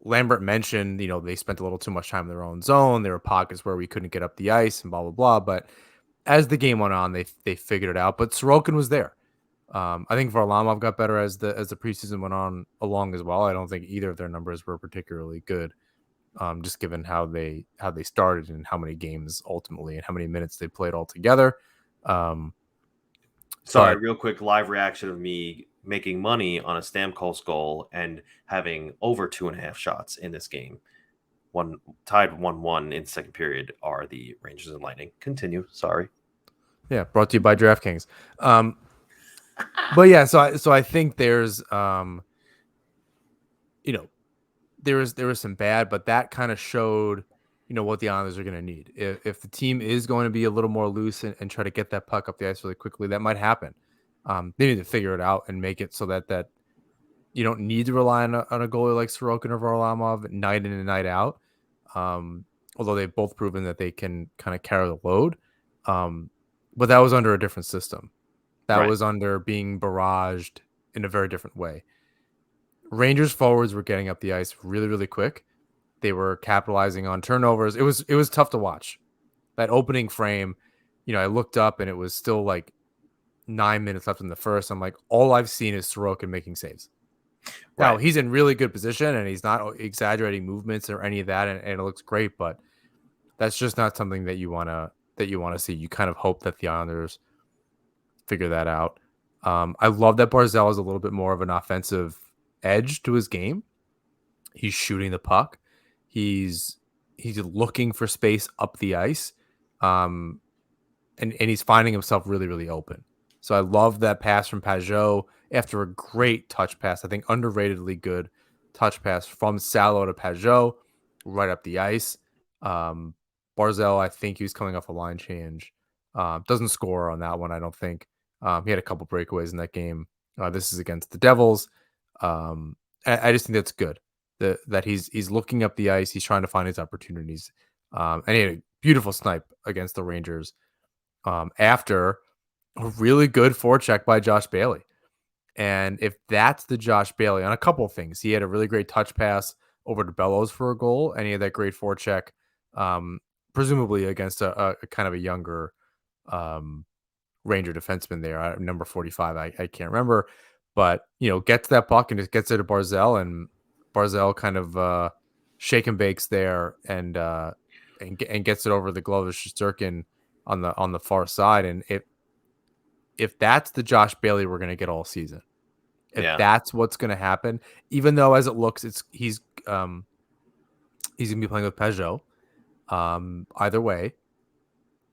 Lambert mentioned, they spent a little too much time in their own zone. There were pockets where we couldn't get up the ice and blah, blah, blah. But as the game went on, they figured it out. But Sorokin was there. I think Varlamov got better as the preseason went on along as well. I don't think either of their numbers were particularly good, just given how they started and how many games ultimately and how many minutes they played all together. Sorry, real quick live reaction of me making money on a Stamkos goal and having over 2.5 shots in this game. Tied 1-1 in the second period are the Rangers and Lightning. Continue. Sorry. Yeah, brought to you by DraftKings. But yeah, so I think there's there was some bad, but that kind of showed what the Islanders are going to need. If the team is going to be a little more loose and try to get that puck up the ice really quickly, that might happen. They need to figure it out and make it so that you don't need to rely on a goalie like Sorokin or Varlamov night in and night out. Although they've both proven that they can kind of carry the load. But that was under a different system. That was under being barraged in a very different way. Rangers forwards were getting up the ice really, really quick. They were capitalizing on turnovers. It was tough to watch. That opening frame, I looked up and it was still like 9 minutes left in the first. I'm like, all I've seen is Sorokin making saves. Now, he's in really good position and he's not exaggerating movements or any of that, and it looks great, but that's just not something that you want to see. You kind of hope that the Islanders figure that out. I love that Barzal is a little bit more of an offensive edge to his game. He's shooting the puck. He's looking for space up the ice. And he's finding himself really, really open. So I love that pass from Pajot after a great touch pass. I think underratedly good touch pass from Salo to Pajot right up the ice. Barzal, I think he was coming off a line change. Doesn't score on that one, I don't think. He had a couple breakaways in that game. This is against the Devils. I just think that's good. That he's looking up the ice. He's trying to find his opportunities. And he had a beautiful snipe against the Rangers after a really good forecheck by Josh Bailey. And if that's the Josh Bailey on a couple of things, he had a really great touch pass over to Bellows for a goal, and he had that great forecheck, presumably against a kind of a younger Ranger defenseman there, number 45. I can't remember, but gets that puck and just gets it to Barzal, and Barzal kind of shake and bakes there and gets it over the glove of Shesterkin on the far side. And if that's the Josh Bailey we're going to get all season, if that's what's going to happen, even though as it looks, he's going to be playing with Pajot. Either way,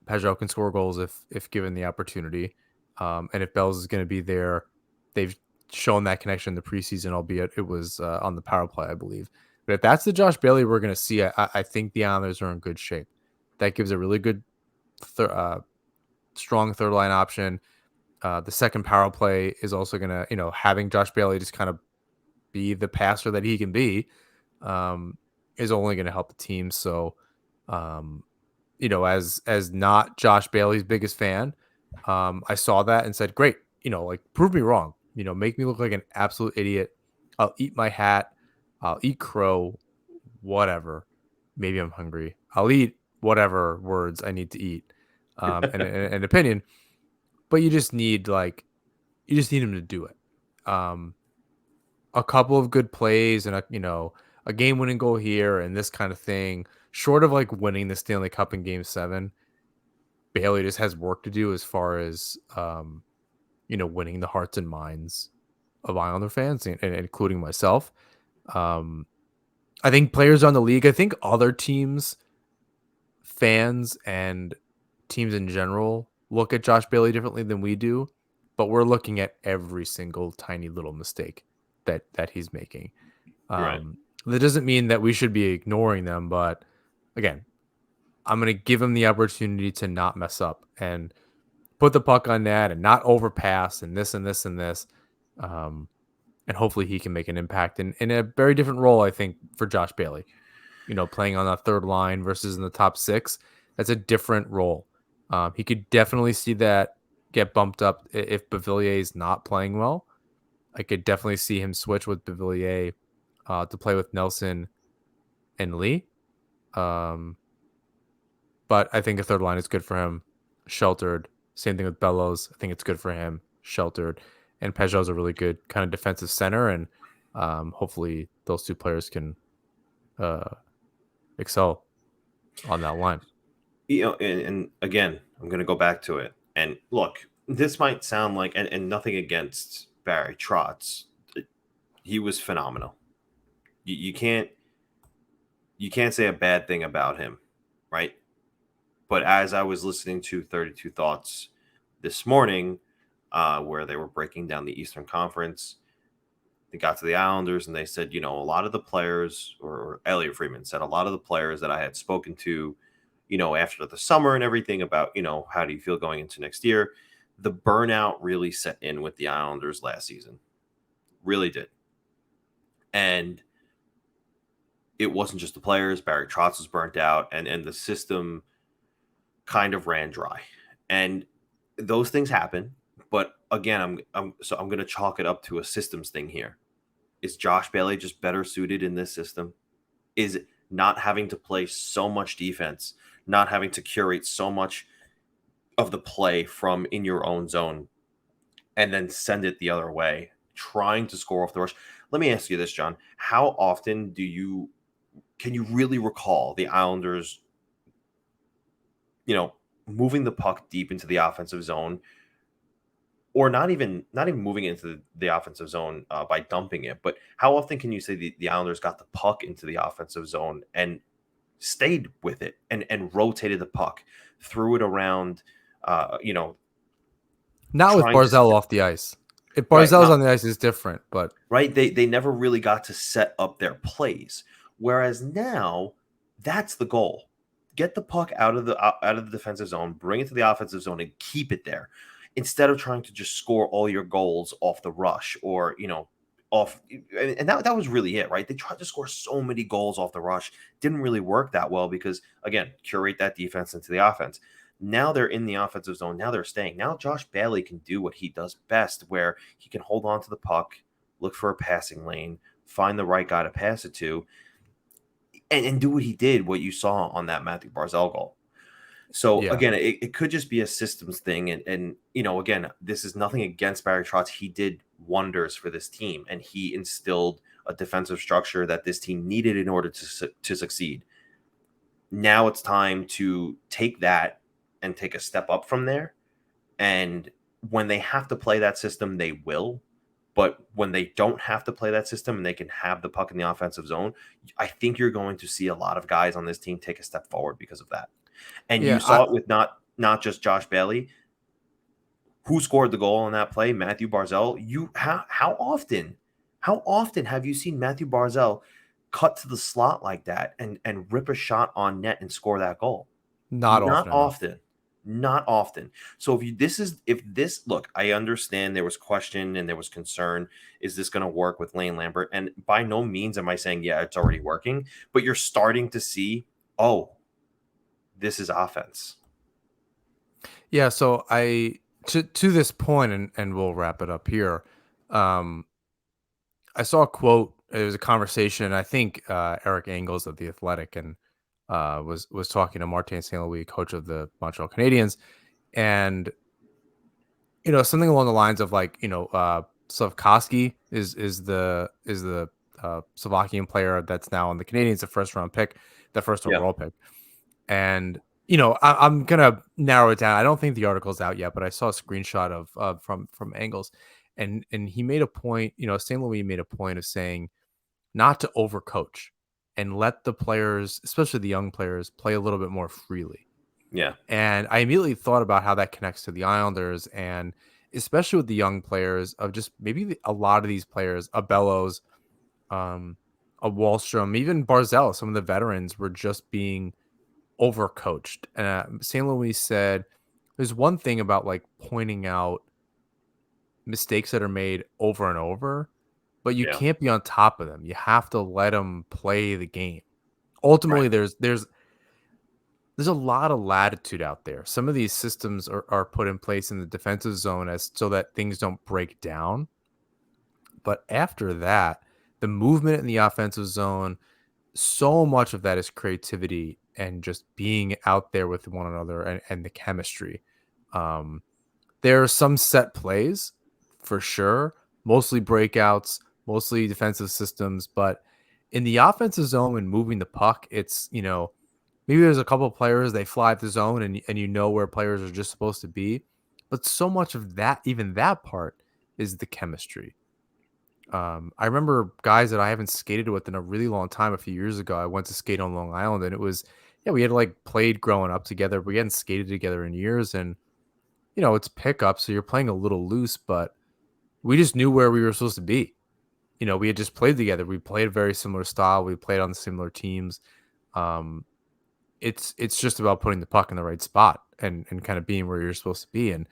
Pajot can score goals if given the opportunity. And if Bells is going to be there, they've shown that connection in the preseason, albeit it was on the power play, I believe. But if that's the Josh Bailey we're going to see, I think the Islanders are in good shape. That gives a really good, strong third line option. The second power play is also going to, having Josh Bailey just kind of be the passer that he can be, is only going to help the team. So, as not Josh Bailey's biggest fan, I saw that and said, great, prove me wrong, make me look like an absolute idiot. I'll eat my hat. I'll eat crow, whatever. Maybe I'm hungry. I'll eat whatever words I need to eat, and an opinion. But you just need him to do it. A couple of good plays and a a game-winning goal here and this kind of thing, short of like winning the Stanley Cup in Game 7, Bailey just has work to do as far as winning the hearts and minds of Islander fans, and including myself. I think players on the league, I think other teams, fans, and teams in general look at Josh Bailey differently than we do, but we're looking at every single tiny little mistake that he's making. Right. That doesn't mean that we should be ignoring them, but again, I'm going to give him the opportunity to not mess up and put the puck on net and not overpass and this and this and this. And hopefully he can make an impact in a very different role, I think, for Josh Bailey. Playing on that third line versus in the top 6, that's a different role. He could definitely see that get bumped up if Beauvillier is not playing well. I could definitely see him switch with Beauvillier to play with Nelson and Lee. But I think a third line is good for him, sheltered. Same thing with Bellows. I think it's good for him, sheltered. And Peugeot's a really good kind of defensive center, and hopefully those two players can excel on that line. And again, I'm going to go back to it. And look, this might sound like, and nothing against Barry Trotz, he was phenomenal. You can't say a bad thing about him, right? But as I was listening to 32 Thoughts this morning, where they were breaking down the Eastern Conference, they got to the Islanders and they said, a lot of the players, or Elliot Friedman said, a lot of the players that I had spoken to, after the summer and everything about, how do you feel going into next year? The burnout really set in with the Islanders last season. Really did. And it wasn't just the players. Barry Trotz was burnt out, and the system kind of ran dry. And those things happen. But again, I'm going to chalk it up to a systems thing here. Is Josh Bailey just better suited in this system? Is not having to play so much defense, not having to curate so much of the play from in your own zone and then send it the other way, trying to score off the rush. Let me ask you this, John. How often can you really recall the Islanders, moving the puck deep into the offensive zone, or not even moving into the offensive zone by dumping it, but how often can you say the Islanders got the puck into the offensive zone and stayed with it and rotated the puck, threw it around, not with Barzal off the ice. If Barzal's on the ice, it's different, but right, they never really got to set up their plays. Whereas now, that's the goal: get the puck out of the defensive zone, bring it to the offensive zone, and keep it there, instead of trying to just score all your goals off the rush or off. And that was really it, right? They tried to score so many goals off the rush, didn't really work that well because, again, curate that defense into the offense. Now they're in the offensive zone. Now they're staying. Now Josh Bailey can do what he does best, where he can hold on to the puck, look for a passing lane, find the right guy to pass it to, and do what he did, what you saw on that Mathew Barzal goal. So, again, it could just be a systems thing. And again, this is nothing against Barry Trotz. He did wonders for this team, and he instilled a defensive structure that this team needed in order to succeed. Now it's time to take that and take a step up from there. And when they have to play that system, they will. But when they don't have to play that system and they can have the puck in the offensive zone, I think you're going to see a lot of guys on this team take a step forward because of that. And you saw it with not just Josh Bailey, who scored the goal on that play, Mathew Barzal. How often have you seen Mathew Barzal cut to the slot like that and rip a shot on net and score that goal? Not often. Not often. So look, I understand there was question and there was concern. Is this going to work with Lane Lambert? And by no means am I saying, yeah, it's already working, but you're starting to see, this is offense. Yeah. So to this point, and we'll wrap it up here. I saw a quote. It was a conversation. I think Eric Engels of The Athletic and was talking to Martin St. Louis, coach of the Montreal Canadiens, and something along the lines of like Slavkovsky is the Slovakian player that's now on the Canadians, a first-round pick, the first overall pick. And I'm gonna narrow it down. I don't think the article's out yet, but I saw a screenshot of from Angles, and he made a point. St. Louis made a point of saying not to overcoach and let the players, especially the young players, play a little bit more freely. Yeah. And I immediately thought about how that connects to the Islanders, and especially with the young players of just maybe a lot of these players, a Bellows, a Wahlstrom, even Barzal, some of the veterans were just being overcoached. And St. Louis said there's one thing about like pointing out mistakes that are made over and over, but you can't be on top of them. You have to let them play the game. Ultimately, there's a lot of latitude out there. Some of these systems are put in place in the defensive zone so that things don't break down. But after that, the movement in the offensive zone, so much of that is creativity and just being out there with one another and the chemistry. There are some set plays for sure, mostly breakouts, mostly defensive systems, but in the offensive zone and moving the puck, it's, maybe there's a couple of players, they fly at the zone and where players are just supposed to be. But so much of that, even that part, is the chemistry. I remember guys that I haven't skated with in a really long time. A few years ago, I went to skate on Long Island, and it was, we had like played growing up together. We hadn't skated together in years, and it's pickup, so you're playing a little loose, but we just knew where we were supposed to be. We had just played together. We played a very similar style. We played on similar teams. It's just about putting the puck in the right spot and kind of being where you're supposed to be. And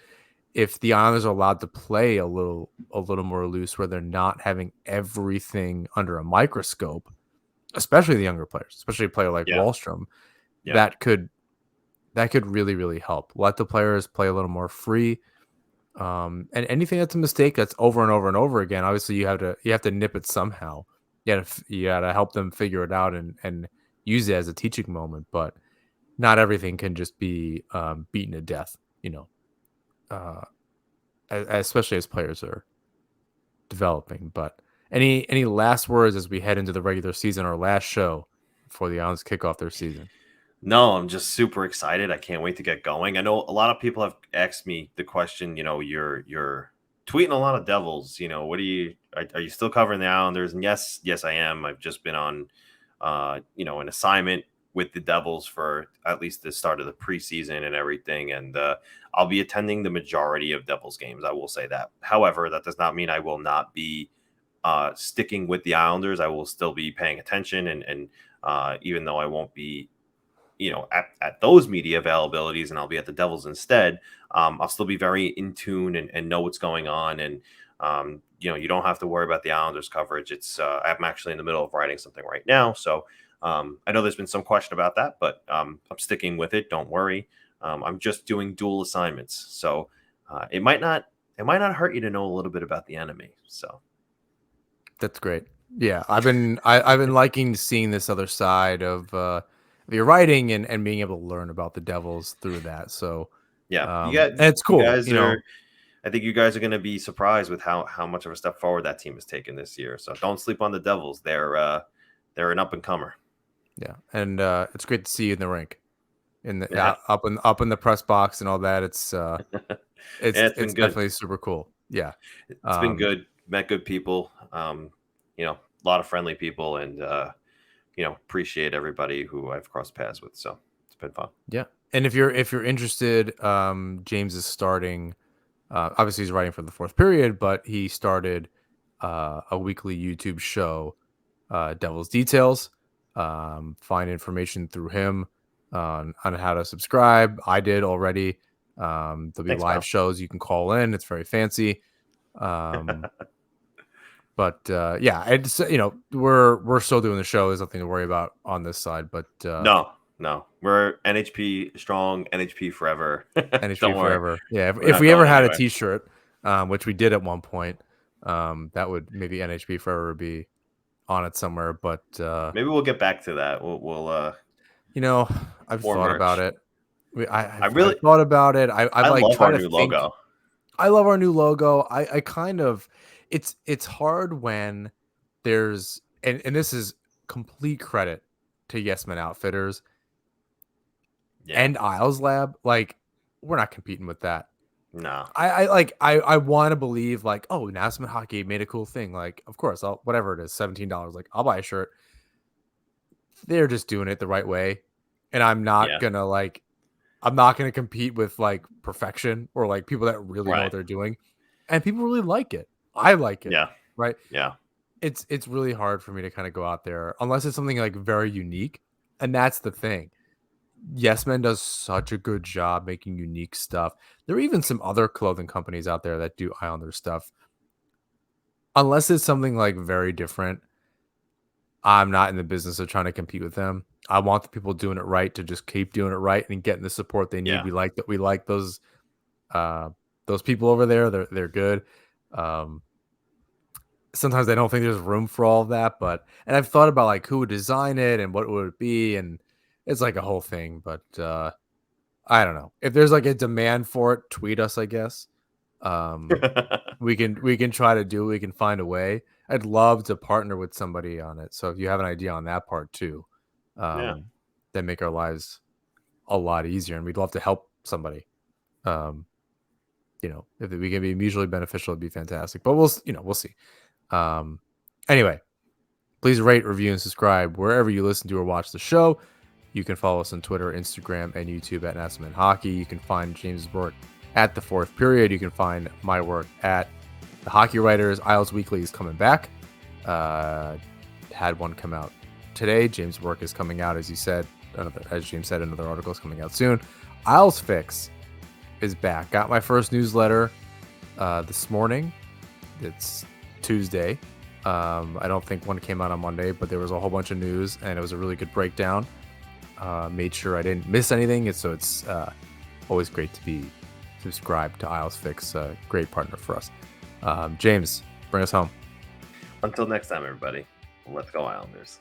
if the Islanders are allowed to play a little more loose, where they're not having everything under a microscope, especially the younger players, especially a player like Wahlstrom, that could really, really help. Let the players play a little more free. And anything that's a mistake that's over and over and over again, obviously you have to nip it somehow. You gotta help them figure it out and use it as a teaching moment. But not everything can just be beaten to death, especially as players are developing. But any last words as we head into the regular season, our last show before the Islanders kick off their season? No, I'm just super excited. I can't wait to get going. I know a lot of people have asked me the question, you're tweeting a lot of Devils, what are you still covering the Islanders? And yes, I am. I've just been on an assignment with the Devils for at least the start of the preseason and everything. And I'll be attending the majority of Devils games. I will say that. However, that does not mean I will not be sticking with the Islanders. I will still be paying attention. And even though I won't be, at those media availabilities and I'll be at the Devils instead, I'll still be very in tune and know what's going on. And, you don't have to worry about the Islanders coverage. It's I'm actually in the middle of writing something right now. So I know there's been some question about that, but I'm sticking with it. Don't worry. I'm just doing dual assignments. So it might not hurt you to know a little bit about the enemy. So that's great. Yeah. I've been liking seeing this other side of your writing and being able to learn about the Devils through that. So yeah, and it's cool. I think you guys are going to be surprised with how much of a step forward that team has taken this year. So don't sleep on the Devils. They're an up and comer. Yeah, and it's great to see you in the rink, up in the press box and all that. It's definitely super cool. Yeah, it's been good. Met good people. A lot of friendly people, and appreciate everybody who I've crossed paths with. So it's been fun. Yeah, and if you're interested, James is starting. Obviously, he's writing for the fourth period, but he started a weekly YouTube show, Devil's Details. Find information through him on how to subscribe. I did already. There'll be live shows you can call in. It's very fancy. But yeah, it's we're still doing the show. There's nothing to worry about on this side. But no, we're NHP strong, NHP forever. NHP forever. Yeah, if we ever had a T-shirt, which we did at one point, that would maybe NHP forever be on it somewhere. But maybe we'll get back to that. We'll I've thought about it. I really thought about it. I like love try our to new think. logo. I love our new logo. I kind of it's hard when there's and this is complete credit to Yes Men Outfitters and Isles Lab. Like, we're not competing with that. No. I want to believe like, oh, Nassau Hockey made a cool thing. Like, of course, whatever it is, $17. Like, I'll buy a shirt. They're just doing it the right way. And I'm not gonna compete with like perfection or like people that really know what they're doing. And people really like it. I like it. Yeah. Right. Yeah. It's really hard for me to kind of go out there unless it's something like very unique. And that's the thing. Yes Men does such a good job making unique stuff. There are even some other clothing companies out there that do Islander stuff. Unless it's something like very different, I'm not in the business of trying to compete with them. I want the people doing it right to just keep doing it right and getting the support they need. Yeah. We like those people over there. They're good. Sometimes I don't think there's room for all of that, and I've thought about like who would design it and what would it be, and it's like a whole thing. But I don't know if there's like a demand for it. Tweet us, I guess. We can try to do. We can find a way. I'd love to partner with somebody on it. So if you have an idea on that part too, that make our lives a lot easier, and we'd love to help somebody. If we can be mutually beneficial, it'd be fantastic. But we'll see. Anyway, please rate, review, and subscribe wherever you listen to or watch the show. You can follow us on Twitter, Instagram, and YouTube at Nassau Hockey. You can find James' work at The Fourth Period. You can find my work at The Hockey Writers. Isles Weekly is coming back. Had one come out today. James' work is coming out, as James said, another article is coming out soon. Isles Fix is back. Got my first newsletter this morning. It's Tuesday. I don't think one came out on Monday, but there was a whole bunch of news, and it was a really good breakdown. Made sure I didn't miss anything, so it's always great to be subscribed to Isles Fix, a great partner for us. James, bring us home. Until next time, everybody. Let's go Islanders.